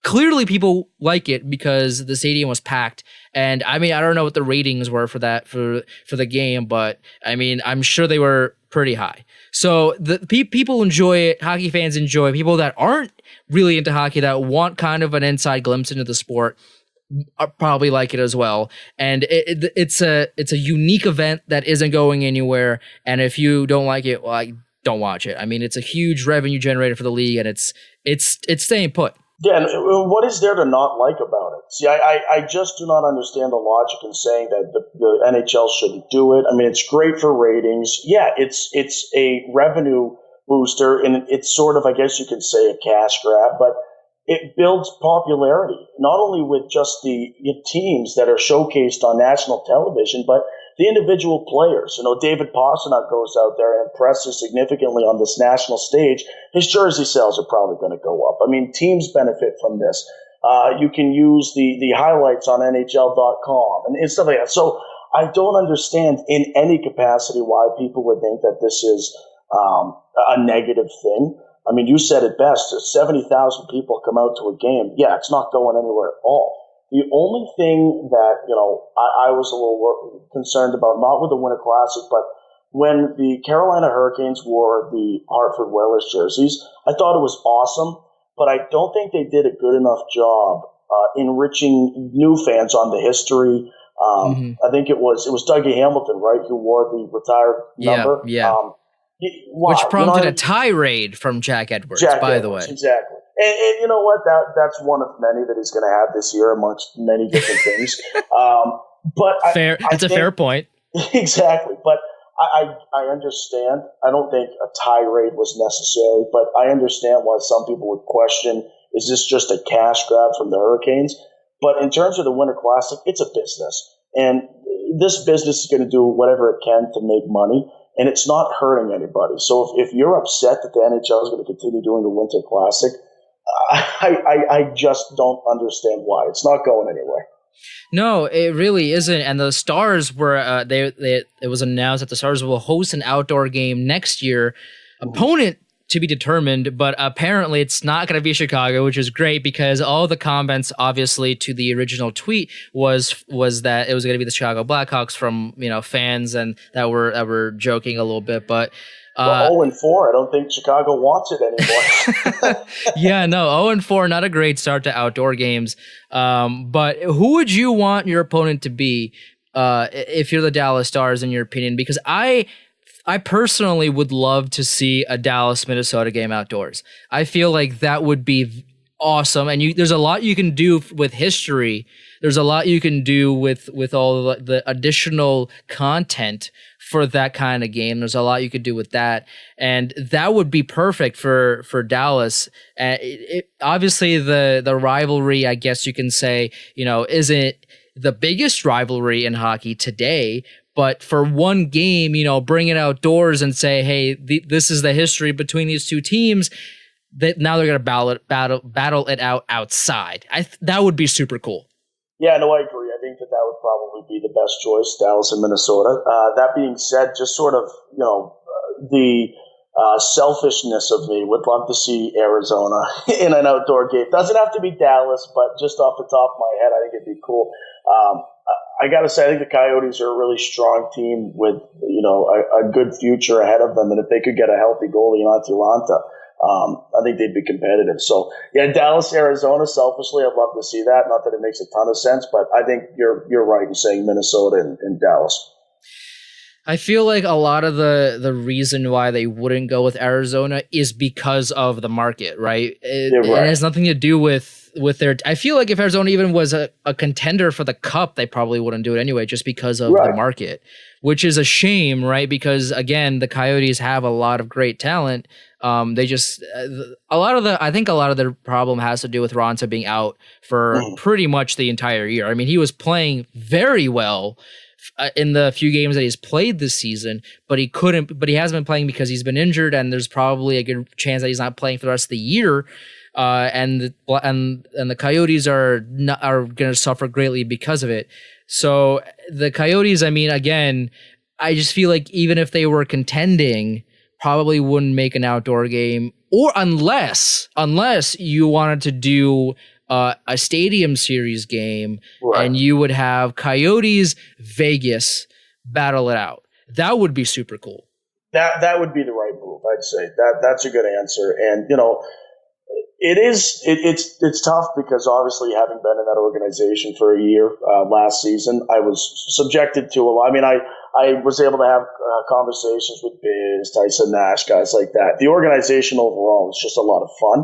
Clearly people like it because the stadium was packed. And I mean, I don't know what the ratings were for that, for the game, but I mean, I'm sure they were pretty high. So the people enjoy it. Hockey fans enjoy it. People that aren't really into hockey, that want kind of an inside glimpse into the sport, probably like it as well. And it's a unique event that isn't going anywhere. And if you don't like it, well, don't watch it. I mean, it's a huge revenue generator for the league, and it's staying put. Yeah, and what is there to not like about it? See, I just do not understand the logic in saying that the NHL shouldn't do it. I mean, it's great for ratings. Yeah, it's a revenue booster, and it's sort of, I guess you could say, a cash grab, but it builds popularity, not only with just the teams that are showcased on national television, but the individual players. David Pastrnak goes out there and impresses significantly on this national stage. His jersey sales are probably going to go up. I mean, teams benefit from this. You can use the highlights on NHL.com and stuff like that. So I don't understand in any capacity why people would think that this is a negative thing. I mean, you said it best. 70,000 people come out to a game. Yeah, it's not going anywhere at all. The only thing that, I was a little concerned about, not with the Winter Classic, but when the Carolina Hurricanes wore the Hartford Whalers jerseys, I thought it was awesome, but I don't think they did a good enough job enriching new fans on the history. I think it was Dougie Hamilton, right, who wore the retired number. Yeah. Which prompted a tirade from Jack Edwards, by the way. Exactly. And you know what? That's one of many that he's going to have this year amongst many different things. But it's a fair point. Exactly. But I understand. I don't think a tirade was necessary, but I understand why some people would question, is this just a cash grab from the Hurricanes? But in terms of the Winter Classic, it's a business. And this business is going to do whatever it can to make money. and it's not hurting anybody. So if you're upset that the NHL is going to continue doing the Winter Classic, I just don't understand why. It's not going anywhere. No, it really isn't. And the Stars were it was announced that the Stars will host an outdoor game next year. Opponent to be determined, but apparently it's not going to be Chicago, which is great because all the comments, obviously, to the original tweet was that it was going to be the Chicago Blackhawks from fans and that were joking a little bit, but. 0-4. I don't think Chicago wants it anymore. Yeah, no, 0-4, not a great start to outdoor games. But who would you want your opponent to be if you're the Dallas Stars, in your opinion? Because I personally would love to see a Dallas-Minnesota game outdoors. I feel like that would be awesome. And there's a lot you can do with history. There's a lot you can do with all the additional content for that kind of game. There's a lot you could do with that. And that would be perfect for Dallas. Obviously, the rivalry, I guess you can say, isn't the biggest rivalry in hockey today. But for one game, bring it outdoors and say, hey, this is the history between these two teams. That now they're going to battle it out outside. That would be super cool. Yeah, no, I agree. I think that would probably be the best choice, Dallas and Minnesota. That being said, just sort of, the selfishness of me would love to see Arizona in an outdoor game. Doesn't have to be Dallas, but just off the top of my head, I think it'd be cool. I got to say, I think the Coyotes are a really strong team with, a good future ahead of them. And if they could get a healthy goalie in Atlanta, I think they'd be competitive. So, yeah, Dallas, Arizona, selfishly, I'd love to see that. Not that it makes a ton of sense, but I think you're right in saying Minnesota and Dallas. I feel like a lot of the reason why they wouldn't go with Arizona is because of the market, right? It has nothing to do with their... I feel like if Arizona even was a contender for the Cup, they probably wouldn't do it anyway, just because of the market, which is a shame, right? Because, again, the Coyotes have a lot of great talent. They just I think a lot of their problem has to do with Raanta being out for pretty much the entire year. I mean, he was playing very well in the few games that he's played this season, but he hasn't been playing because he's been injured, and there's probably a good chance that he's not playing for the rest of the year. And the Coyotes are going to suffer greatly because of it. So the Coyotes, I mean, again, I just feel like even if they were contending, probably wouldn't make an outdoor game, or unless you wanted to do a stadium series game, and you would have Coyotes Vegas battle it out. That would be super cool. That would be the right move, I'd say. That's a good answer. And it's tough because obviously having been in that organization for a year last season, I was subjected to a lot. I mean, I was able to have conversations with Biz, Tyson Nash, guys like that. The organization overall is just a lot of fun.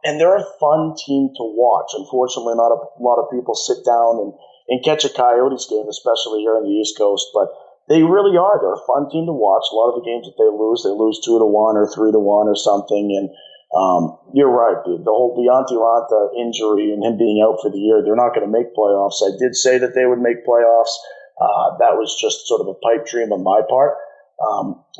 And they're a fun team to watch. Unfortunately, not a lot of people sit down and catch a Coyotes game, especially here on the East Coast. But they really are. They're a fun team to watch. A lot of the games that they lose 2-1 or 3-1 or something. And you're right. The whole Deonte Raanta injury and him being out for the year, they're not going to make playoffs. I did say that they would make playoffs. That was just sort of a pipe dream on my part.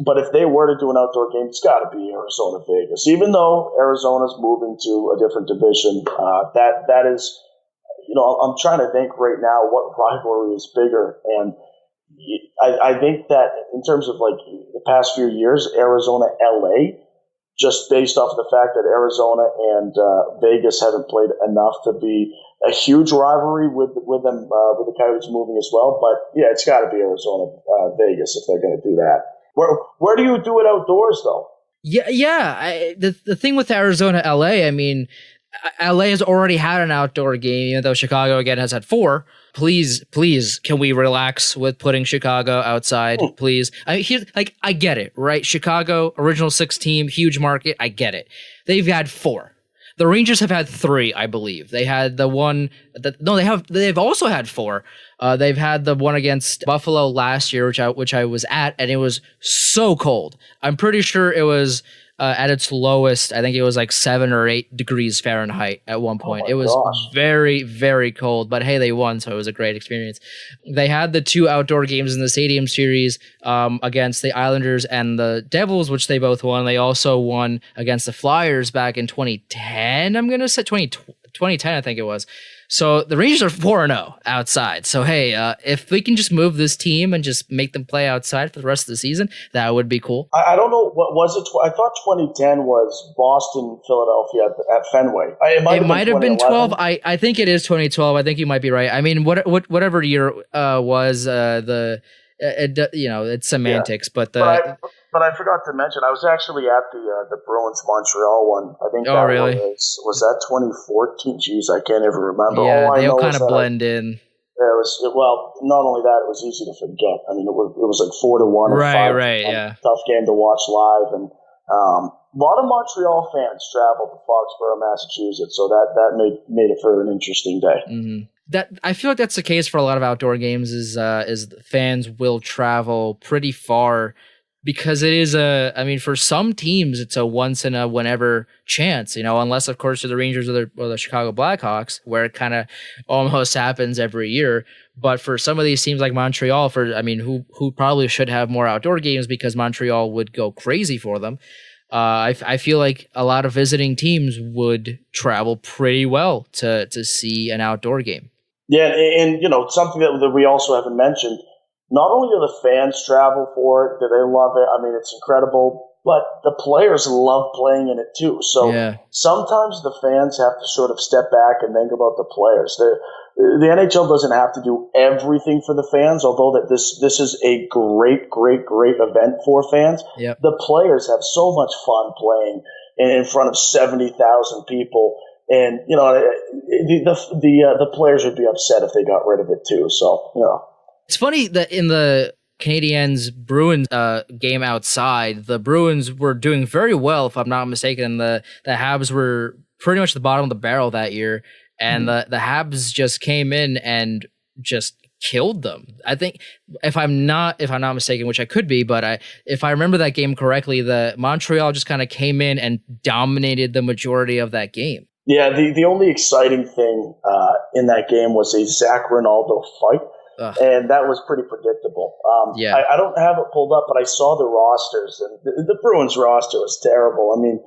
But if they were to do an outdoor game, it's got to be Arizona Vegas. Even though Arizona's moving to a different division, that is, I'm trying to think right now what rivalry is bigger. And I think that in terms of like the past few years, Arizona, LA, just based off of the fact that Arizona and Vegas haven't played enough to be a huge rivalry with them, with the Coyotes moving as well. But yeah, it's got to be Arizona, Vegas if they're going to do that. Where do you do it outdoors though? Yeah. The thing with Arizona, LA, I mean, LA has already had an outdoor game, even though Chicago again has had 4. Please, can we relax with putting Chicago outside? Please. I get it, right? Chicago, original 6 team, huge market. I get it. They've had 4. The Rangers have had 3, I believe. They had the one they've also had 4. They've had the one against Buffalo last year, which I was at, and it was so cold. I'm pretty sure it was at its lowest, I think it was like 7 or 8 degrees Fahrenheit at one point. It was very, very cold, but hey, they won, so it was a great experience. They had the 2 outdoor games in the Stadium Series against the Islanders and the Devils, which they both won. They also won against the Flyers back in 2010, I'm going to say 2010, I think it was. So the Rangers are 4-0 outside. So hey, if we can just move this team and just make them play outside for the rest of the season, that would be cool. I don't know, what was it? I thought 2010 was Boston, Philadelphia at Fenway. It might have been 12. I think it is 2012. I think you might be right. I mean, whatever year was it's semantics, but I forgot to mention, I was actually at the Bruins Montreal one. I think was that 2014? Jeez, I can't even remember. Yeah, they all kind of blend in. Not only that, it was easy to forget. I mean, it was like 4-1. Right, yeah. Tough game to watch live, and a lot of Montreal fans traveled to Foxborough, Massachusetts, so that made it for an interesting day. Mm-hmm. That I feel like that's the case for a lot of outdoor games. Is fans will travel pretty far. Because it is for some teams, it's a once in a whenever chance, unless, of course, you're the Rangers or the Chicago Blackhawks, where it kind of almost happens every year. But for some of these teams like Montreal, who probably should have more outdoor games because Montreal would go crazy for them, I feel like a lot of visiting teams would travel pretty well to see an outdoor game. Yeah, and something that we also haven't mentioned, not only do the fans travel for it, do they love it? I mean, it's incredible, but the players love playing in it too. So sometimes the fans have to sort of step back and think about the players. The NHL doesn't have to do everything for the fans, although that this is a great, great, great event for fans. Yep. The players have so much fun playing in front of 70,000 people. And, the players would be upset if they got rid of it too. So, It's funny that in the Canadiens-Bruins game outside, the Bruins were doing very well, if I'm not mistaken. The Habs were pretty much the bottom of the barrel that year, and the Habs just came in and just killed them. I think, if I'm not mistaken, which I could be, but if I remember that game correctly, the Montreal just kind of came in and dominated the majority of that game. Yeah, the only exciting thing in that game was a Zach Ronaldo fight. And that was pretty predictable. I don't have it pulled up, but I saw the rosters, and the Bruins roster was terrible. I mean,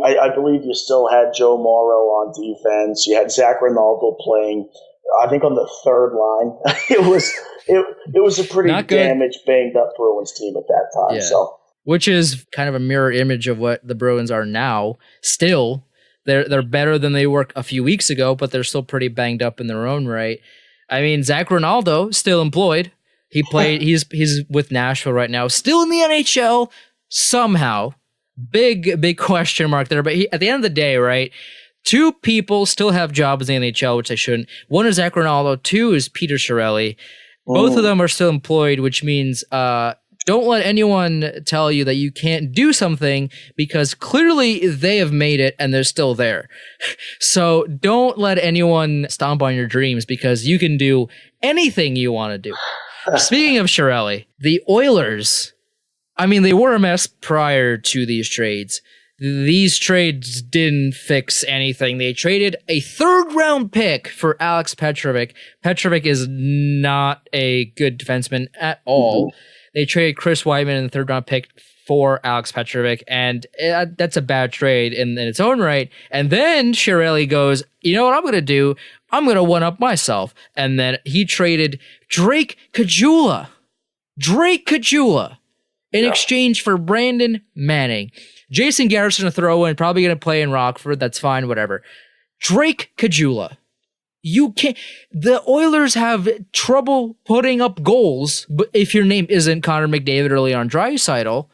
I believe you still had Joe Morrow on defense. You had Zach Ronaldo playing, I think, on the third line. It was a pretty damaged, banged up Bruins team at that time. Yeah. So, which is kind of a mirror image of what the Bruins are now. Still, they're better than they were a few weeks ago, but they're still pretty banged up in their own right. I mean, Zach Ronaldo, still employed. He played. He's with Nashville right now, still in the NHL somehow. Big question mark there. But at the end of the day, right, 2 people still have jobs in the NHL, which they shouldn't. One is Zach Ronaldo. 2 is Peter Chiarelli. Both of them are still employed, which means don't let anyone tell you that you can't do something, because clearly they have made it and they're still there. So don't let anyone stomp on your dreams, because you can do anything you want to do. Speaking of Chiarelli, the Oilers, they were a mess prior to these trades. These trades didn't fix anything. They traded a 3rd-round pick for Alex Petrovic. Petrovic is not a good defenseman at all. Mm-hmm. They traded Chris Weidman in the 3rd-round pick for Alex Petrovic, and that's a bad trade in its own right. And then Chiarelli goes, you know what I'm going to do? I'm going to one-up myself. And then he traded Drake Caggiula in exchange for Brandon Manning. Jason Garrison, a throw-in, probably going to play in Rockford. That's fine, whatever. Drake Caggiula. You can't. The Oilers have trouble putting up goals, but if your name isn't Connor McDavid or Leon Draisaitl.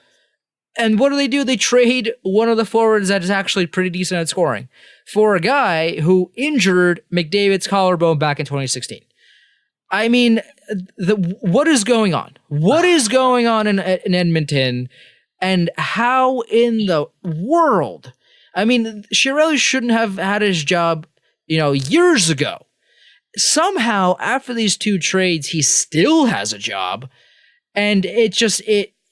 And what do? They trade one of the forwards that is actually pretty decent at scoring for a guy who injured McDavid's collarbone back in 2016. I mean, what is going on? What is going on in Edmonton? And how in the world? I mean, Chiarelli shouldn't have had his job, years ago. Somehow, after these 2 trades, he still has a job. And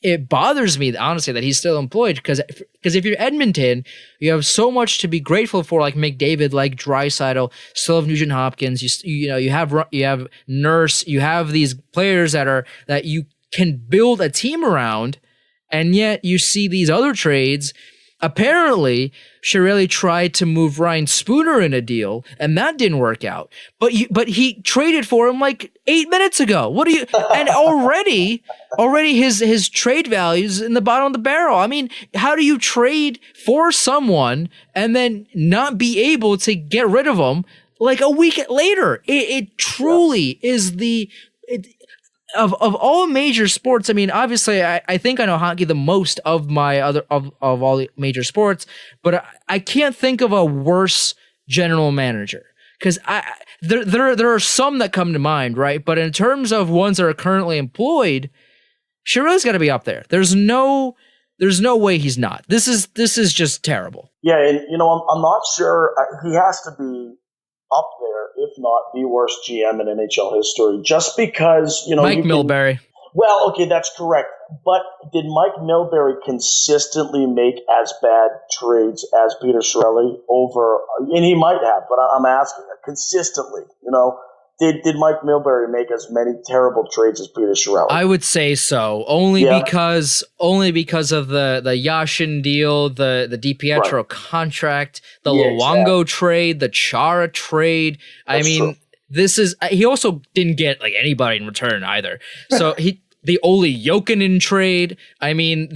it bothers me, honestly, that he's still employed because if you're Edmonton, you have so much to be grateful for, like McDavid, like Draisaitl, still have Nugent Hopkins. You have Nurse, you have these players that you can build a team around, and yet you see these other trades. Apparently, Chiarelli tried to move Ryan Spooner in a deal, and that didn't work out. But he traded for him like 8 minutes ago. What do you? And already his trade value's in the bottom of the barrel. I mean, how do you trade for someone and then not be able to get rid of them like a week later? It truly is the. Of all major sports, I mean, obviously, I think I know hockey the most of all the major sports, but I can't think of a worse general manager because there are some that come to mind, right? But in terms of ones that are currently employed, Chiarelli's got to be up there. There's no way he's not. This is just terrible. Yeah, and I'm not sure he has to be up there, if not the worst GM in NHL history, just because, Mike Milbury. Well, okay, that's correct. But did Mike Milbury consistently make as bad trades as Peter Chiarelli over? And he might have, but I'm asking consistently, Did Mike Milbury make as many terrible trades as Peter Chiarelli? I would say so, only because of the Yashin deal, the DiPietro contract, the Luongo trade, the Chara trade. That's true. He also didn't get like anybody in return either. So the Olli Jokinen trade. I mean,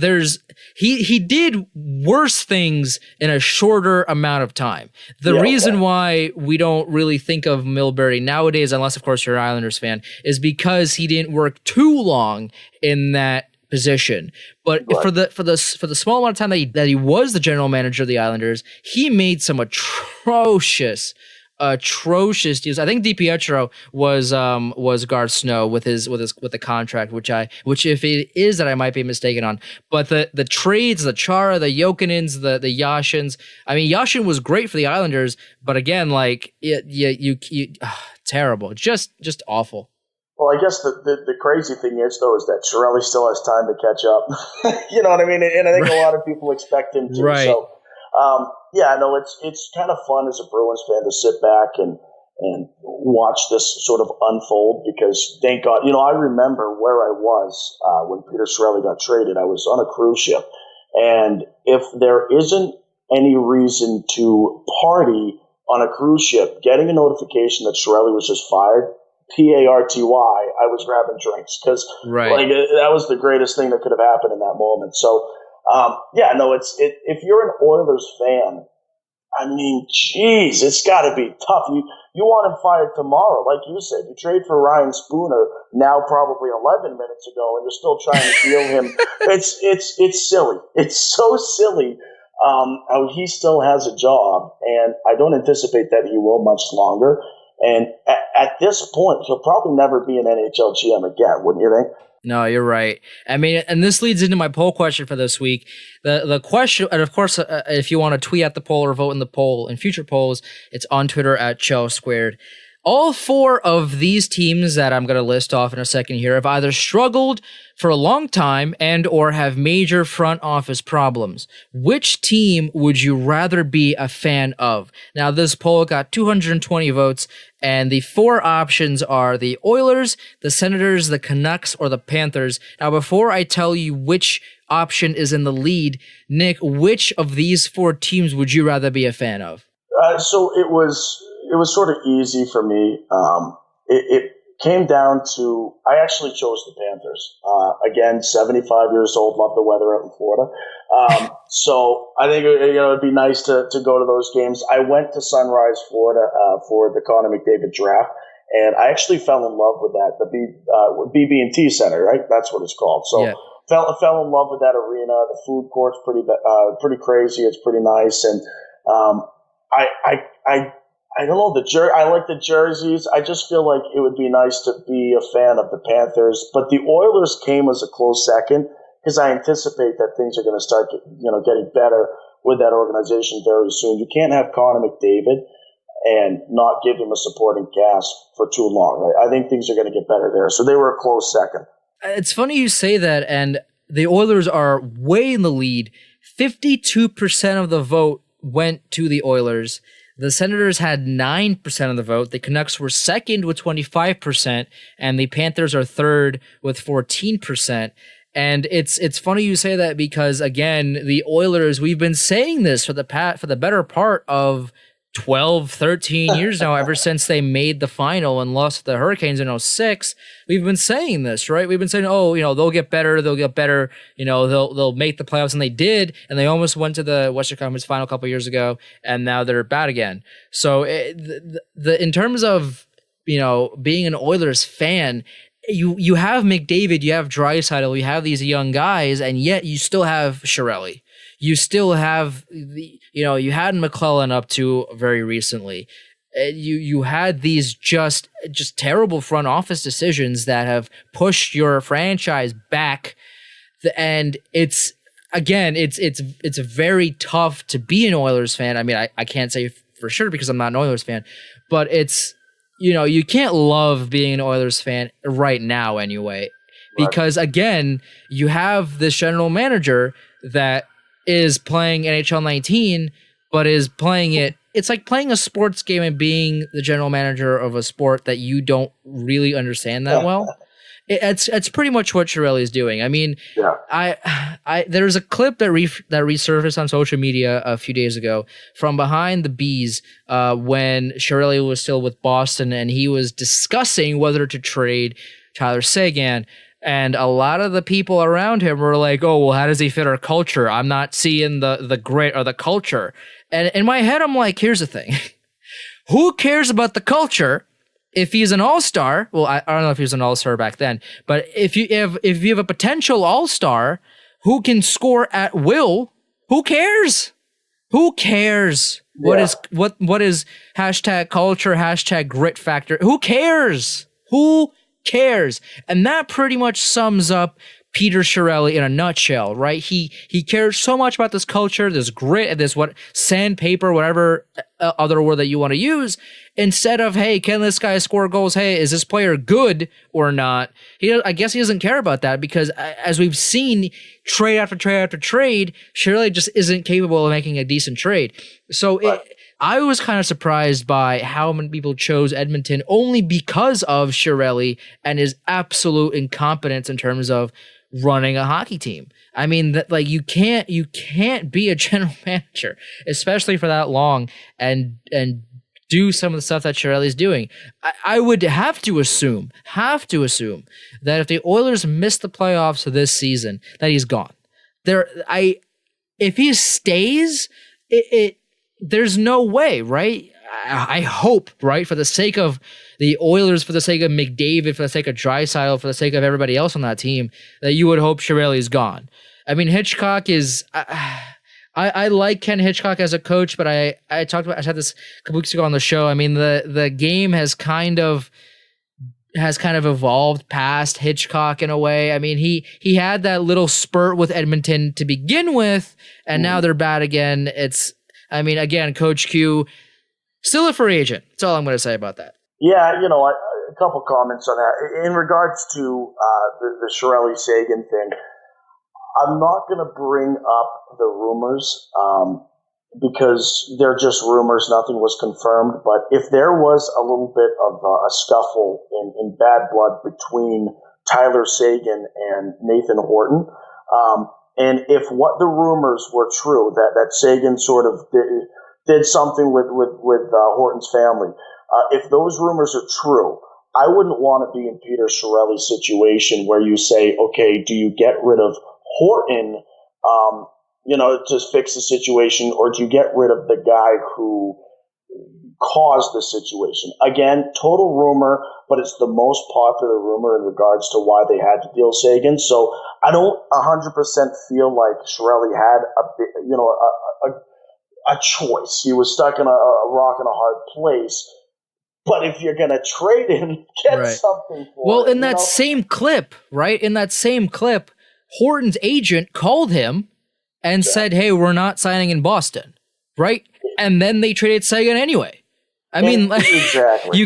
he did worse things in a shorter amount of time. The reason why we don't really think of Milbury nowadays, unless of course you're an Islanders fan, is because he didn't work too long in that position. But for the small amount of time that he was the general manager of the Islanders, he made some atrocious deals. I think DiPietro was Garth Snow with the contract, which if it is that I might be mistaken on. But the trades, the Chara, the Jokinens, the Yashins. I mean, Yashin was great for the Islanders, but again, like terrible, just awful. Well, I guess the crazy thing is that Chiarelli still has time to catch up. You know what I mean? And I think a lot of people expect him to. Right. So, it's kind of fun as a Bruins fan to sit back and watch this sort of unfold because, thank God, I remember where I was when Peter Chiarelli got traded. I was on a cruise ship, and if there isn't any reason to party on a cruise ship, getting a notification that Chiarelli was just fired, PARTY, I was grabbing drinks because that was the greatest thing that could have happened in that moment. So, if you're an Oilers fan, I mean, geez, it's got to be tough. You want him fired tomorrow, like you said. You trade for Ryan Spooner now, probably 11 minutes ago, and you're still trying to deal him. It's silly. It's so silly. How he still has a job, and I don't anticipate that he will much longer. And at this point, he'll probably never be an NHL GM again, wouldn't you think? No, you're right. I mean, and this leads into my poll question for this week. The question, and of course, if you want to tweet at the poll or vote in the poll in future polls, it's on Twitter at Chel Squared. All four of these teams that I'm going to list off in a second here have either struggled for a long time and or have major front office problems. Which team would you rather be a fan of? Now, this poll got 220 votes, and the four options are the Oilers, the Senators, the Canucks, or the Panthers. Now, before I tell you which option is in the lead, Nick, which of these four teams would you rather be a fan of? So it was sort of easy for me. It came down to, I actually chose the Panthers. Again, 75 years old, love the weather out in Florida. So I think it'd be nice to go to those games. I went to Sunrise, Florida for the Connor McDavid draft, and I actually fell in love with that, the BB&T Center, right? That's what it's called. So fell in love with that arena. The food court's pretty crazy. It's pretty nice. And I don't know, I like the jerseys. I just feel like it would be nice to be a fan of the Panthers. But the Oilers came as a close second because I anticipate that things are going to start getting better with that organization very soon. You can't have Connor McDavid and not give him a supporting cast for too long. I think things are going to get better there. So they were a close second. It's funny you say that, and the Oilers are way in the lead. 52% of the vote went to the Oilers. The Senators had 9% of the vote. The Canucks were second with 25%, and the Panthers are third with 14%. And it's funny you say that because, again, the Oilers, we've been saying this for the better part of 12, 13 years now, ever since they made the final and lost to the Hurricanes in 2006. We've been saying this, right? We've been saying, they'll get better, they'll make the playoffs, and they did, and they almost went to the Western Conference final a couple years ago, and now they're bad again. So in terms of, being an Oilers fan, you have McDavid, you have Draisaitl, you have these young guys, and yet you still have Chiarelli. You still have you had McClellan up to very recently. You had these just terrible front office decisions that have pushed your franchise back, and it's very tough to be an Oilers fan. I mean, I can't say for sure because I'm not an Oilers fan, but it's you can't love being an Oilers fan right now anyway, because again, you have this general manager that is playing NHL 19, but is playing it. It's like playing a sports game and being the general manager of a sport that you don't really understand that well. It's pretty much what Chiarelli is doing. I mean, there's a clip that resurfaced on social media a few days ago from behind the Bees when Chiarelli was still with Boston, and he was discussing whether to trade Tyler Seguin. And a lot of the people around him were like, oh, well, how does he fit our culture? I'm not seeing the grit or the culture. And in my head, I'm like, here's the thing. Who cares about the culture if he's an all-star? Well, I don't know if he was an all-star back then, but if you have a potential all-star who can score at will, who cares? Who cares? Yeah. What is hashtag culture, hashtag grit factor? Who cares? Who cares? And that pretty much sums up Peter Chiarelli in a nutshell, right? He cares so much about this culture, this grit, this sandpaper, whatever other word that you want to use, instead of, hey, can this guy score goals? Hey, is this player good or not? I guess he doesn't care about that because, as we've seen, trade after trade after trade, Chiarelli just isn't capable of making a decent trade. So I was kind of surprised by how many people chose Edmonton only because of Chiarelli and his absolute incompetence in terms of running a hockey team. I mean, you can't be a general manager, especially for that long, and do some of the stuff that Chiarelli's doing. I would have to assume that if the Oilers miss the playoffs this season, that he's gone. If he stays, there's no way, right? I hope, right, for the sake of the Oilers, for the sake of McDavid, for the sake of Draisaitl, for the sake of everybody else on that team, that you would hope Chiarelli's gone. I mean, Hitchcock is... I like Ken Hitchcock as a coach, but I said this a couple weeks ago on the show. I mean, the game has kind of evolved past Hitchcock in a way. I mean, he had that little spurt with Edmonton to begin with, and now they're bad again. Again, Coach Q, still a free agent. That's all I'm going to say about that. Yeah, a couple comments on that. In regards to the Chiarelli-Seguin thing, I'm not going to bring up the rumors because they're just rumors. Nothing was confirmed. But if there was a little bit of a scuffle in bad blood between Tyler Seguin and Nathan Horton, and if what the rumors were true, that Seguin sort of did something with Horton's family, if those rumors are true, I wouldn't want to be in Peter Chiarelli's situation where you say, okay, do you get rid of Horton, to fix the situation, or do you get rid of the guy who caused the situation? Again, total rumor, but it's the most popular rumor in regards to why they had to deal Seguin. So I don't 100% feel like Chiarelli had a choice. He was stuck in a rock and a hard place. But if you're going to trade him, get something for him. Well, in that same clip, right? In that same clip, Horton's agent called him and said, hey, we're not signing in Boston, right? And then they traded Seguin anyway. I mean, exactly.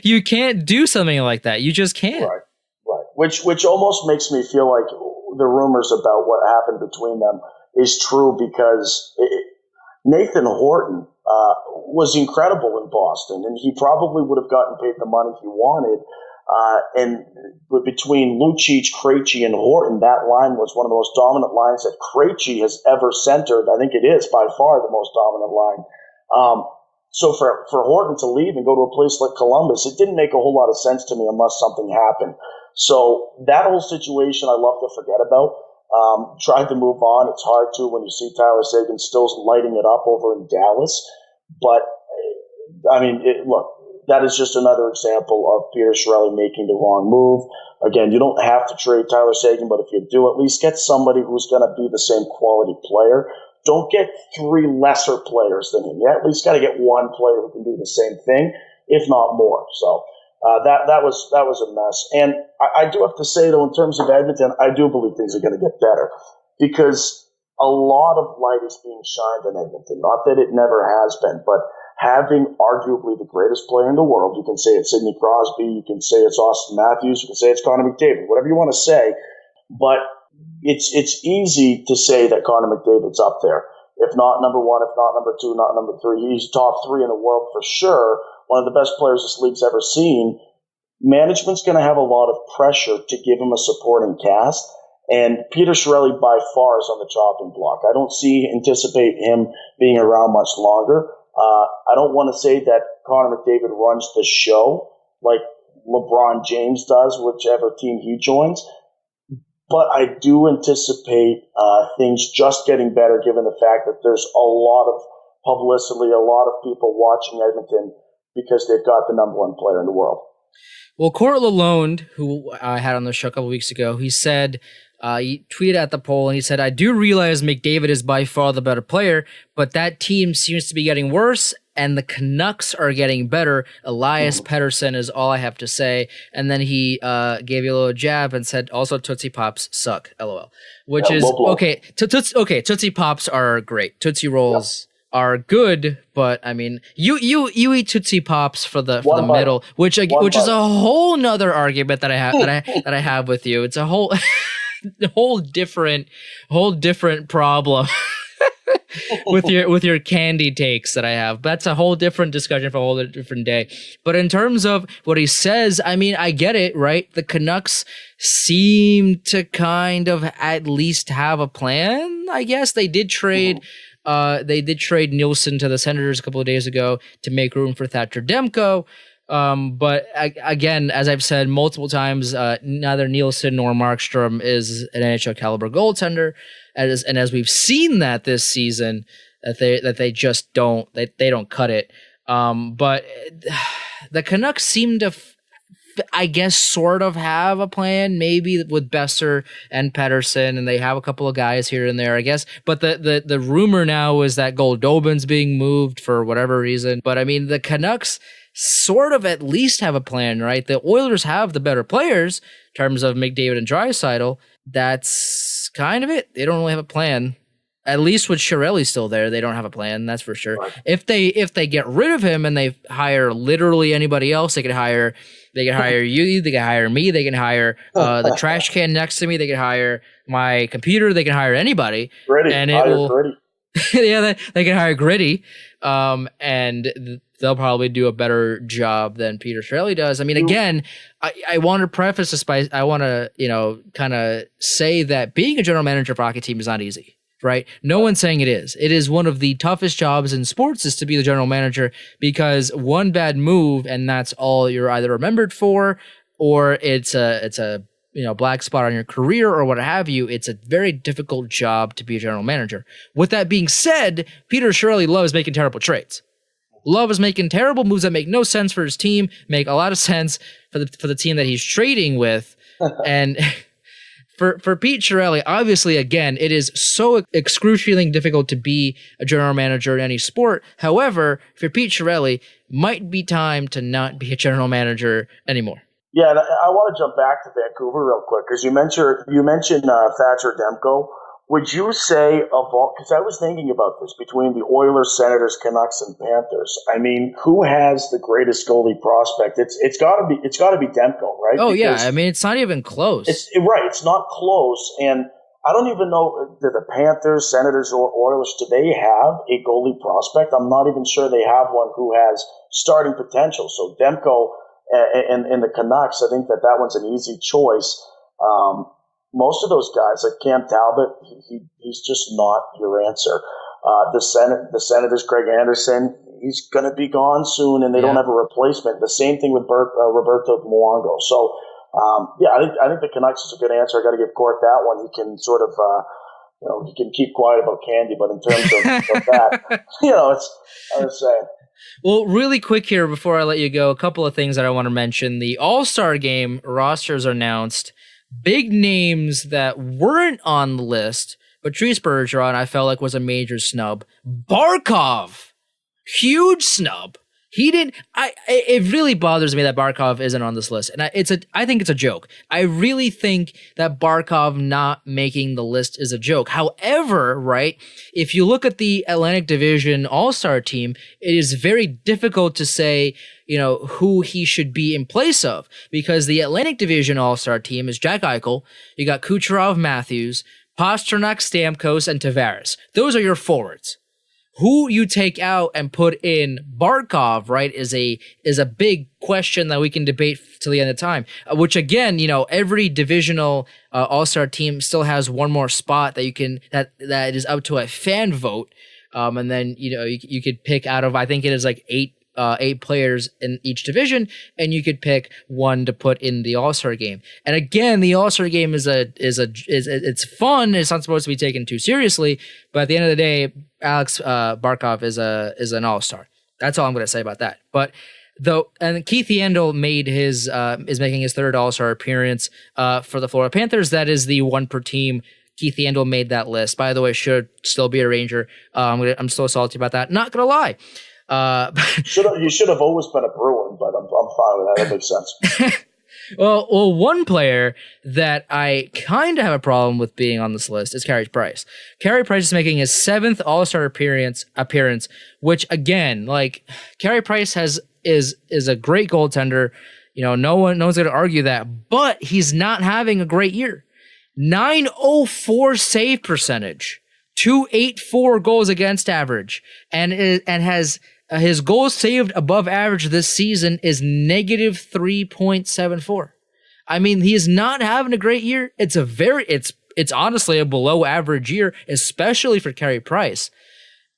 You can't do something like that. You just can't. Right. Which almost makes me feel like the rumors about what happened between them is true, because Nathan Horton was incredible in Boston, and he probably would have gotten paid the money he wanted. And between Lucic, Krejci, and Horton, that line was one of the most dominant lines that Krejci has ever centered. I think it is by far the most dominant line. So for Horton to leave and go to a place like Columbus, it didn't make a whole lot of sense to me unless something happened. So that whole situation I love to forget about. Tried to move on. It's hard to when you see Tyler Seguin still lighting it up over in Dallas. But, I mean, look, that is just another example of Peter Chiarelli making the wrong move. Again, you don't have to trade Tyler Seguin, but if you do, at least get somebody who's going to be the same quality player. Don't get three lesser players than him. You at least got to get one player who can do the same thing, if not more. So that was a mess. And I do have to say, though, in terms of Edmonton, I do believe things are going to get better, because a lot of light is being shined on Edmonton. Not that it never has been, but having arguably the greatest player in the world, you can say it's Sidney Crosby, you can say it's Austin Matthews, you can say it's Connor McDavid, whatever you want to say, but it's easy to say that Connor McDavid's up there. If not number one, if not number two, not number three, he's top three in the world for sure. One of the best players this league's ever seen. Management's going to have a lot of pressure to give him a supporting cast, and Peter Chiarelli by far is on the chopping block. I don't anticipate him being around much longer. I don't want to say that Connor McDavid runs the show like LeBron James does, whichever team he joins, but I do anticipate things just getting better, given the fact that there's a lot of publicity, a lot of people watching Edmonton because they've got the number one player in the world. Well, Court Lalonde, who I had on the show a couple weeks ago, he said, he tweeted at the poll and he said, "I do realize McDavid is by far the better player, but that team seems to be getting worse and the Canucks are getting better. Elias Pettersson is all I have to say." And then he gave you a little jab and said, also Tootsie Pops suck, LOL. Which is, okay, Tootsie Pops are great. Tootsie Rolls are good, but I mean, you eat Tootsie Pops for the middle, which is a whole nother argument that I have that I have with you. It's a whole whole different problem with your candy takes that I have. That's a whole different discussion for a whole different day. But in terms of what he says, I mean, I get it, right? The Canucks seem to kind of at least have a plan, I guess. They did trade Nielsen to the Senators a couple of days ago to make room for Thatcher Demko. But again, as I've said multiple times, neither Nielsen nor Markstrom is an NHL caliber goaltender. And as we've seen that this season, that they just don't cut it. But the Canucks seem to, I guess, sort of have a plan, maybe with Besser and Pettersson, and they have a couple of guys here and there, I guess. But the rumor now is that Goldobin's being moved for whatever reason. But I mean, the Canucks sort of at least have a plan, right? The Oilers have the better players in terms of McDavid and Draisaitl. That's kind of it. They don't really have a plan. At least with Chiarelli still there, they don't have a plan. That's for sure. Right. If they get rid of him and they hire literally anybody else, they could hire you, they can hire me, they can hire the trash can next to me, they can hire my computer, they can hire anybody. Gritty, and Gritty. Yeah, they can hire Gritty, and they'll probably do a better job than Peter Chiarelli does. I mean, again, I want to preface this by, I want to, kind of say that being a general manager of a hockey team is not easy. Right? No one's saying it is. It is one of the toughest jobs in sports, is to be the general manager, because one bad move and that's all you're either remembered for, or it's a black spot on your career or what have you. It's a very difficult job to be a general manager. With that being said, Peter Chiarelli loves making terrible trades. Loves making terrible moves that make no sense for his team, make a lot of sense for the team that he's trading with, and For Pete Chiarelli, obviously, again, it is so excruciatingly difficult to be a general manager in any sport. However, for Pete Chiarelli, might be time to not be a general manager anymore. Yeah, and I want to jump back to Vancouver real quick, because you mentioned Thatcher Demko. would you say of all, because I was thinking about this, between the Oilers, Senators, Canucks, and Panthers, I mean, who has the greatest goalie prospect? It's gotta be Demko, right? Oh, because yeah. I mean, it's not even close. It's not close, and I don't even know, do the Panthers, Senators, or Oilers, do they have a goalie prospect? I'm not even sure they have one who has starting potential. So Demko and the Canucks, I think that one's an easy choice. Most of those guys, like Cam Talbot, he's just not your answer. The Senators, Craig Anderson, he's going to be gone soon, and they don't have a replacement. The same thing with Roberto Luongo. So, I think the Canucks is a good answer. I got to give Court that one. He can sort of, he can keep quiet about Candy, but in terms of that, I was saying. Well, really quick here before I let you go, a couple of things that I want to mention. The All-Star Game rosters are announced. Big names that weren't on the list, Patrice Bergeron, I felt like was a major snub. Barkov, huge snub. He didn't. It really bothers me that Barkov isn't on this list, and I think it's a joke. I really think that Barkov not making the list is a joke. However, right, if you look at the Atlantic Division All-Star team, it is very difficult to say, who he should be in place of, because the Atlantic Division All-Star team is Jack Eichel. You got Kucherov, Matthews, Pastrnak, Stamkos, and Tavares. Those are your forwards. Who you take out and put in Barkov, right, is a big question that we can debate till the end of time. Which again, every divisional All-Star team still has one more spot that you can that is up to a fan vote, and then you could pick out of, I think it is like eight players in each division, and you could pick one to put in the All-Star game. And again, the All-Star game is it's fun. It's not supposed to be taken too seriously, but at the end of the day, Alex Barkov is an All-Star. That's all I'm going to say about that. But and Keith Yandel is making his third All-Star appearance for the Florida Panthers. That is the one per team. Keith Yandel made that list. By the way, should still be a Ranger. I'm so salty about that. Not gonna lie. You should have always been a Bruin, but I'm fine with that. That makes sense. Well, one player that I kind of have a problem with being on this list is Carey Price. Carey Price is making his 7th All-Star appearance, which again, like, Carey Price is a great goaltender. No one's going to argue that, but he's not having a great year. 904 save percentage, 284 goals against average, and has his goals saved above average this season is negative 3.74. I mean, he is not having a great year. It's honestly a below average year, especially for Carey Price.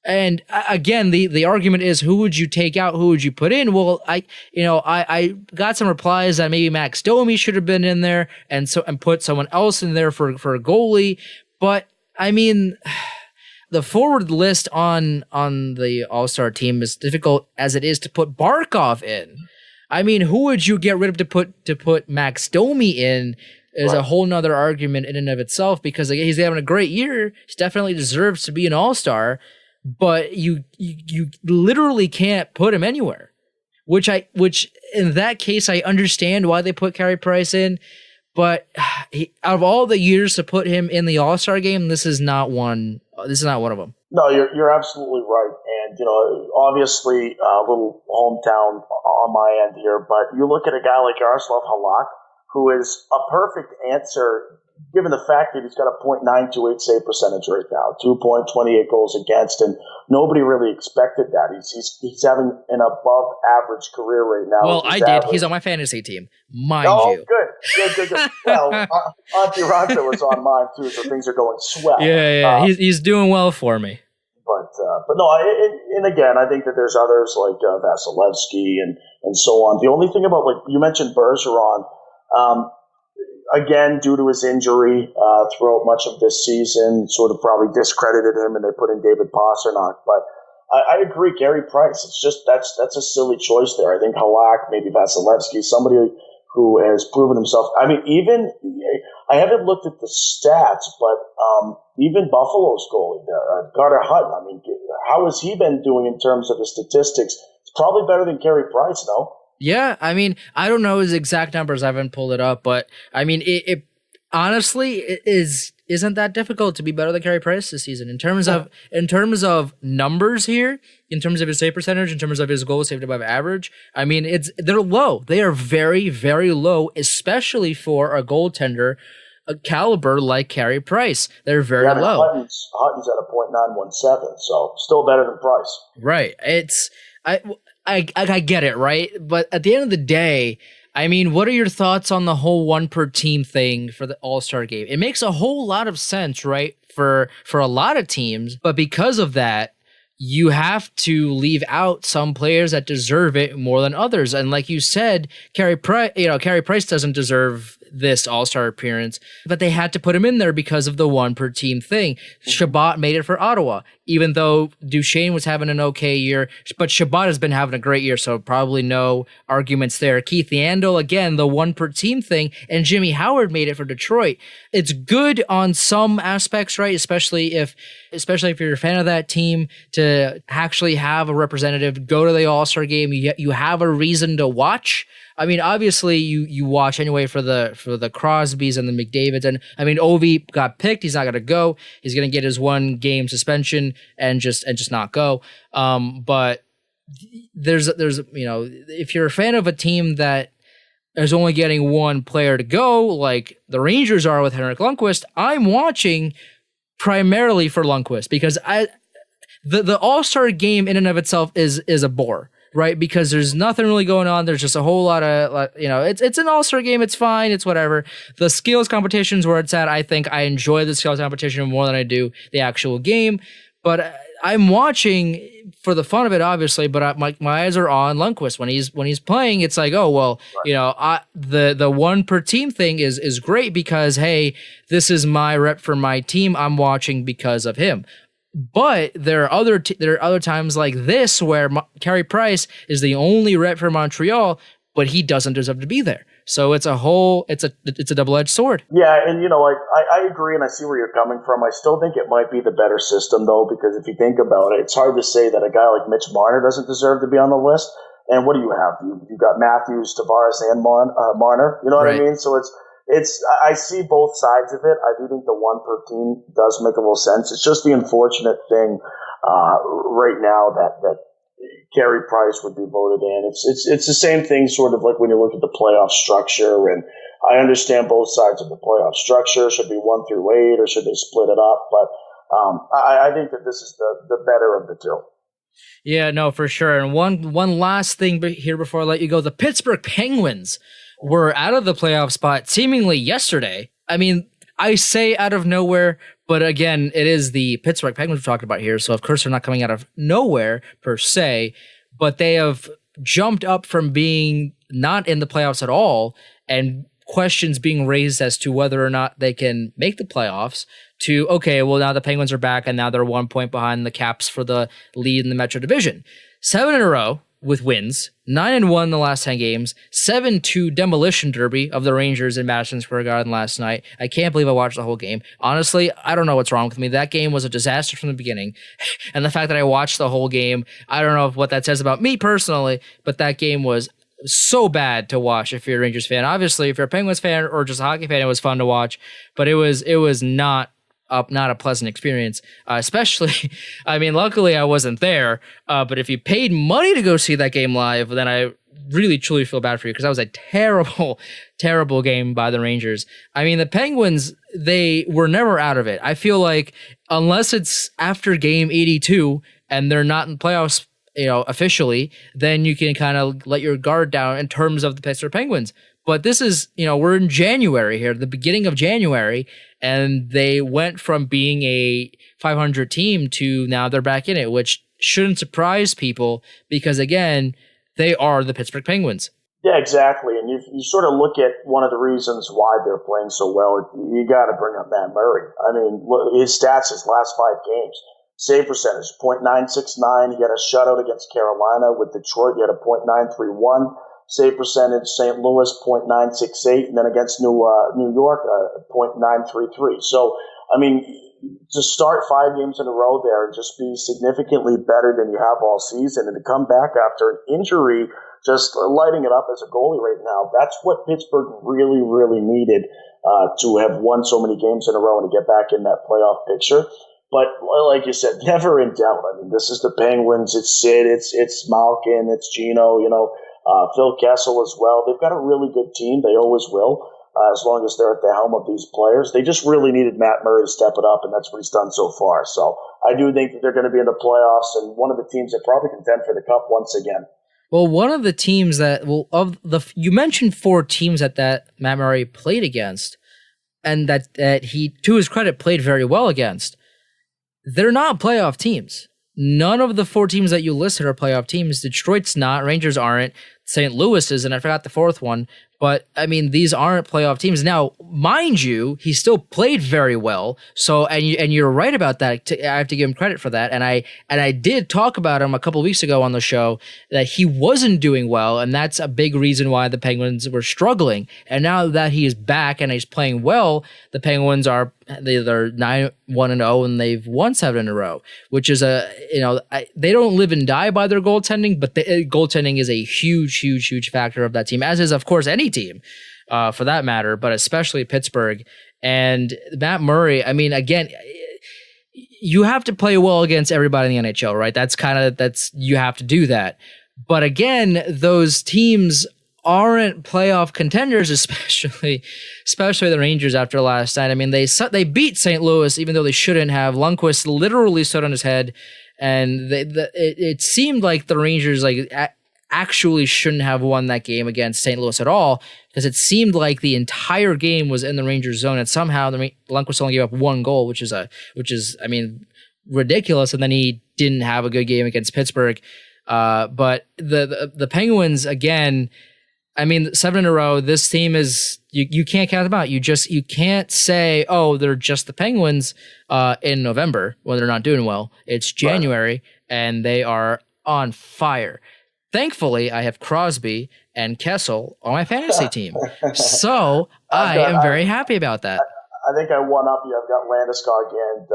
And again, the argument is, who would you take out? Who would you put in? Well, I got some replies that maybe Max Domi should have been in there and put someone else in there for a goalie. But I mean, the forward list on the All-Star team is difficult as it is to put Barkov in. I mean, who would you get rid of to put Max Domi in is a whole nother argument in and of itself, because again, he's having a great year. He definitely deserves to be an All-Star, but you literally can't put him anywhere. Which in that case, I understand why they put Carey Price in. But out of all the years to put him in the All-Star game, this is not one. This is not one of them. No, you're absolutely right, and obviously a little hometown on my end here, but you look at a guy like Yaroslav Halak, who is a perfect answer given the fact that he's got a .928 save percentage right now, 2.28 goals against, and nobody really expected that. He's having an above average career right now. Well, I did. He's on my fantasy team, mind you. Good. Well, Auntie Ranta was on mine too, so things are going swell. Yeah. He's doing well for me. But no, and again, I think that there's others like Vasilevsky and so on. The only thing about, like you mentioned, Bergeron. Again, due to his injury throughout much of this season, sort of probably discredited him, and they put in David Pastrnak. But I agree, Carey Price. It's just that's a silly choice there. I think Halak, maybe Vasilevsky, somebody who has proven himself. I mean, even I haven't looked at the stats, but even Buffalo's goalie there, Carter Hutton. I mean, how has he been doing in terms of the statistics? It's probably better than Carey Price, no? Yeah, I mean, I don't know his exact numbers. I haven't pulled it up, but I mean, honestly, isn't that difficult to be better than Carey Price this season in terms of numbers here, in terms of his save percentage, in terms of his goals saved above average. I mean, they're low. They are very, very low, especially for a goaltender a caliber like Carey Price. They're very low. Hutton's at a .917, so still better than Price. Right. I get it, right? But at the end of the day, I mean, what are your thoughts on the whole one per team thing for the All-Star game? It makes a whole lot of sense, right? For a lot of teams, but because of that, you have to leave out some players that deserve it more than others. And like you said, Carey Price doesn't deserve this All-Star appearance, but they had to put him in there because of the one per team thing. Shabbat made it for Ottawa, even though Duchesne was having an okay year, but Shabbat has been having a great year, so probably no arguments there. Keith Yandel, again, the one per team thing, and Jimmy Howard made it for Detroit. It's good on some aspects, right? Especially if you're a fan of that team, to actually have a representative go to the All-Star game. You have a reason to watch. I mean, obviously, you watch anyway for the Crosbys and the McDavids, and I mean, Ovi got picked. He's not going to go. He's going to get his 1 game suspension and just not go. But there's if you're a fan of a team that is only getting 1 player to go, like the Rangers are with Henrik Lundqvist, I'm watching primarily for Lundqvist because the All-Star game in and of itself is a bore. Right, because there's nothing really going on. There's just a whole lot of, it's an All-Star game. It's fine. It's whatever. The skills competition's where it's at. I think I enjoy the skills competition more than I do the actual game. But I'm watching for the fun of it, obviously. But my eyes are on Lundqvist when he's playing. It's like, oh well, the one per team thing is great because hey, this is my rep for my team. I'm watching because of him. But there are other times like this where Carey Price is the only rep for Montreal, but he doesn't deserve to be there. So it's a double-edged sword. Yeah, and I agree, and I see where you're coming from. I still think it might be the better system though, because if you think about it, it's hard to say that a guy like Mitch Marner doesn't deserve to be on the list. And what do you have? You got Matthews, Tavares, and Marner. You know what I mean? So I see both sides of it. I do think the one per team does make a little sense. It's just the unfortunate thing right now that Carey Price would be voted in. It's the same thing, sort of like when you look at the playoff structure. And I understand both sides of the playoff structure. Should be 1 through 8, or should they split it up? But I think that this is the better of the two. Yeah, no, for sure. And one last thing here before I let you go: the Pittsburgh Penguins were out of the playoff spot seemingly yesterday. I mean, I say out of nowhere, but again, it is the Pittsburgh Penguins we're talking about here, so of course they're not coming out of nowhere per se, but they have jumped up from being not in the playoffs at all and questions being raised as to whether or not they can make the playoffs to, okay, well now the Penguins are back and now they're 1 point behind the Caps for the lead in the Metro Division. 7 in a row with wins, 9-1 in the last 10 games, 7-2 demolition derby of the Rangers in Madison Square Garden last night. I can't believe I watched the whole game. Honestly, I don't know what's wrong with me. That game was a disaster from the beginning. And the fact that I watched the whole game, I don't know what that says about me personally, but that game was so bad to watch if you're a Rangers fan. Obviously, if you're a Penguins fan or just a hockey fan, it was fun to watch, but it was not a pleasant experience, especially, I mean, luckily I wasn't there, but if you paid money to go see that game live, then I really, truly feel bad for you because that was a terrible, terrible game by the Rangers. I mean, the Penguins, they were never out of it. I feel like unless it's after game 82 and they're not in playoffs, officially, then you can kind of let your guard down in terms of the Pittsburgh Penguins. But this is, we're in January here, the beginning of January, and they went from being a 500 team to now they're back in it, which shouldn't surprise people because, again, they are the Pittsburgh Penguins. Yeah, exactly. And you sort of look at one of the reasons why they're playing so well, you got to bring up Matt Murray. I mean, his stats, his last 5 games. Save percentage, .969. He had a shutout against Carolina. With Detroit, he had a .931. Save percentage, St. Louis, .968. And then against New York, .933. So, I mean, to start 5 games in a row there and just be significantly better than you have all season, and to come back after an injury just lighting it up as a goalie right now. That's what Pittsburgh really, really needed to have won so many games in a row and to get back in that playoff picture. But like you said, never in doubt. I mean, this is the Penguins. It's Sid. It's Malkin. It's Gino. Phil Kessel as well. They've got a really good team. They always will, as long as they're at the helm of these players. They just really needed Matt Murray to step it up, and that's what he's done so far. So I do think that they're going to be in the playoffs and one of the teams that probably contend for the Cup once again. Well, one of the teams that you mentioned 4 teams that Matt Murray played against, and that he, to his credit, played very well against. They're not playoff teams. None of the 4 teams that you listed are playoff teams. Detroit's not, Rangers aren't, St. Louis is, and I forgot the 4th one. But, I mean, these aren't playoff teams. Now, mind you, he still played very well. So, and you're right about that. I have to give him credit for that. And I did talk about him a couple of weeks ago on the show that he wasn't doing well, and that's a big reason why the Penguins were struggling. And now that he is back and he's playing well, the Penguins they're 9-1-0 and they've won 7 in a row, which is they don't live and die by their goaltending, but the goaltending is a huge, huge, huge factor of that team, as is, of course, any team for that matter, but especially Pittsburgh. And Matt Murray, I mean, again, you have to play well against everybody in the NHL, right? You have to do that. But again, those teams aren't playoff contenders, especially the Rangers after last night. I mean, they beat St. Louis even though they shouldn't have. Lundqvist literally stood on his head, and it seemed like the Rangers actually shouldn't have won that game against St. Louis at all, because it seemed like the entire game was in the Rangers zone, and somehow Lundqvist only gave up 1 goal, which is I mean, ridiculous. And then he didn't have a good game against Pittsburgh. But the Penguins, again, I mean, 7 in a row. This team is you can't count them out. You can't say, oh, they're just the Penguins in November when they're not doing well. It's January and they are on fire. Thankfully, I have Crosby and Kessel on my fantasy team, so I am very happy about that. I think I one up you. I've got Landeskog and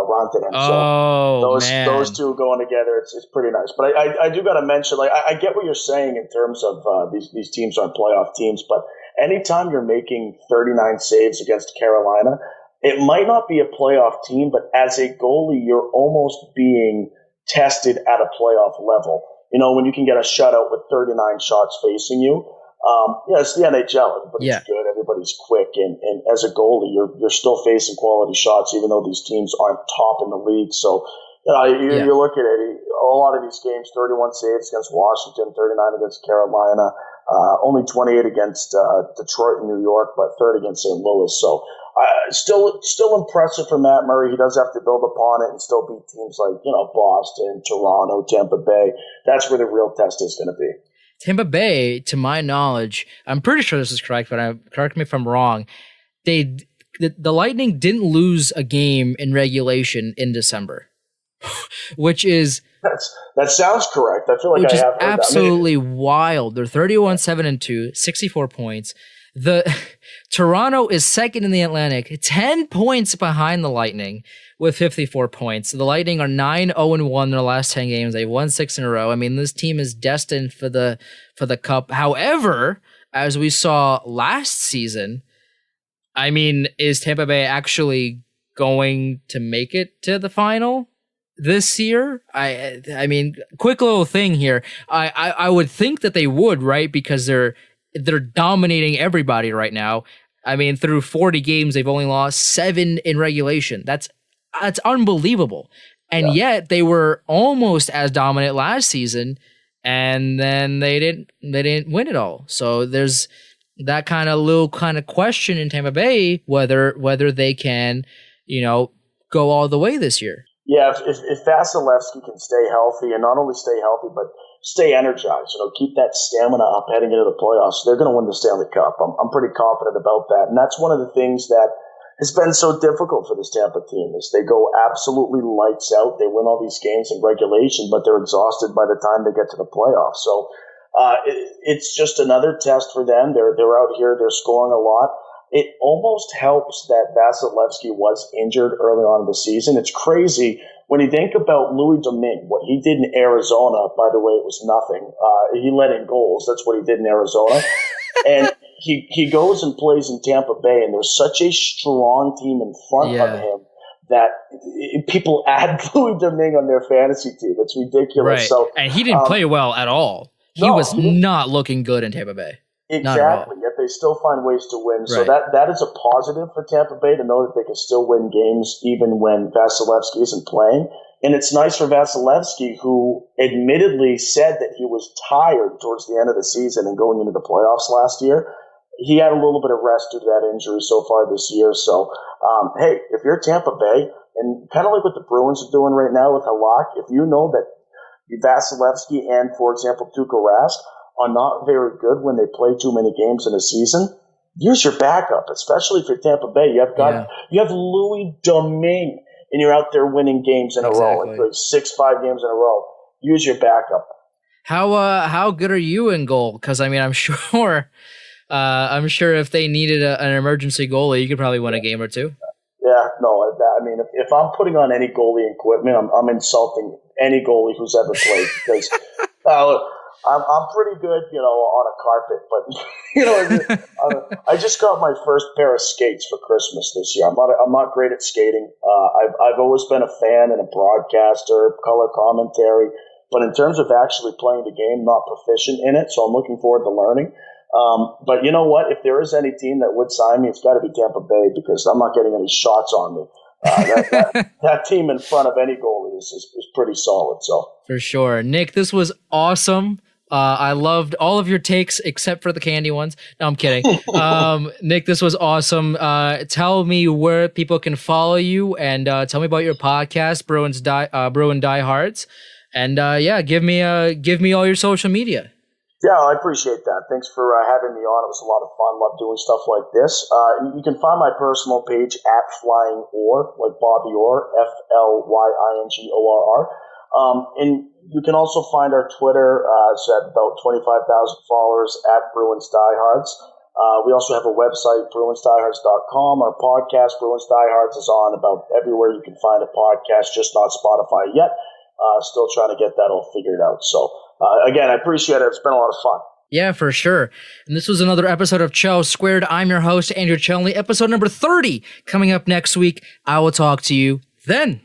Rantanen. Oh, so those two going together, it's pretty nice. But I do got to mention, I get what you're saying in terms of these teams aren't playoff teams, but anytime you're making 39 saves against Carolina, it might not be a playoff team, but as a goalie, you're almost being tested at a playoff level. When you can get a shutout with 39 shots facing you. It's the NHL. Everybody's good. Everybody's quick. And as a goalie, you're still facing quality shots, even though these teams aren't top in the league. So, you look at it, a lot of these games, 31 saves against Washington, 39 against Carolina, only 28 against Detroit and New York, but 3rd against St. Louis. So, still impressive for Matt Murray. He does have to build upon it and still beat teams like, Boston, Toronto, Tampa Bay. That's where the real test is going to be. Tampa Bay, to my knowledge, I'm pretty sure this is correct, but correct me if I'm wrong. The Lightning didn't lose a game in regulation in December, which is that sounds correct. I feel like I have heard absolutely wild. They're 31-7-2, 64 points. The Toronto is 2nd in the Atlantic, 10 points behind the Lightning with 54 points. The Lightning are 9-0-1 in their last 10 games. They've won 6 in a row. I mean, this team is destined for the Cup. However, as we saw last season, I mean, is Tampa Bay actually going to make it to the final this year? I mean, quick little thing here. I would think that they would, right? Because they're dominating everybody right now. I mean, through 40 games, they've only lost 7 in regulation. That's unbelievable. And yet they were almost as dominant last season, and then they didn't win it all. So there's that kind of question in Tampa Bay whether they can, go all the way this year. Yeah, if Vasilevsky can stay healthy, and not only stay healthy, but stay energized, keep that stamina up heading into the playoffs, they're going to win the Stanley Cup. I'm pretty confident about that. And that's one of the things that has been so difficult for this Tampa team is they go absolutely lights out. They win all these games in regulation, but they're exhausted by the time they get to the playoffs. So it's just another test for them. They're out here. They're scoring a lot. It almost helps that Vasilevsky was injured early on in the season. It's crazy when you think about Louis Domingue, what he did in Arizona, by the way, it was nothing. He let in goals. That's what he did in Arizona. And he goes and plays in Tampa Bay, and there's such a strong team in front of him that people add Louis Domingue on their fantasy team. It's ridiculous. Right. So, and he didn't play well at all. He was not looking good in Tampa Bay. Exactly. Yet they still find ways to win. So that is a positive for Tampa Bay to know that they can still win games even when Vasilevsky isn't playing. And it's nice for Vasilevsky, who admittedly said that he was tired towards the end of the season and going into the playoffs last year. He had a little bit of rest due to that injury so far this year. So, hey, if you're Tampa Bay, and kind of like what the Bruins are doing right now with Halak, if you know that Vasilevsky and, for example, Tuukka Rask are not very good when they play too many games in a season, use your backup, especially for Tampa Bay. You have Louis Domingue, and you're out there winning games in a row, like 5 games in a row. Use your backup. How good are you in goal? Because I mean, I'm sure if they needed an emergency goalie, you could probably win a game or two. Yeah, no. I mean, if I'm putting on any goalie equipment, I'm insulting any goalie who's ever played because I'm pretty good, on a carpet. But I just got my first pair of skates for Christmas this year. I'm not great at skating. I've always been a fan and a broadcaster, color commentary, but in terms of actually playing the game, not proficient in it. So I'm looking forward to learning. But you know what? If there is any team that would sign me, it's got to be Tampa Bay because I'm not getting any shots on me. That team in front of any goalie is pretty solid. So for sure, Nick, this was awesome. I loved all of your takes except for the candy ones. No, I'm kidding. Nick, this was awesome. Tell me where people can follow you, and tell me about your podcast, Bruin Diehards, and give me all your social media. Yeah, I appreciate that. Thanks for having me on. It was a lot of fun. Love doing stuff like this. You can find my personal page at Flying Orr, like Bobby Orr, FLYINGORR. And you can also find our Twitter. It's at about 25,000 followers at Bruins Diehards. We also have a website, bruinsdiehards.com. Our podcast, Bruins Diehards, is on about everywhere you can find a podcast, just not Spotify yet. Still trying to get that all figured out. So, again, I appreciate it. It's been a lot of fun. Yeah, for sure. And this was another episode of Chel Squared. I'm your host, Andrew Chelney. Episode number 30 coming up next week. I will talk to you then.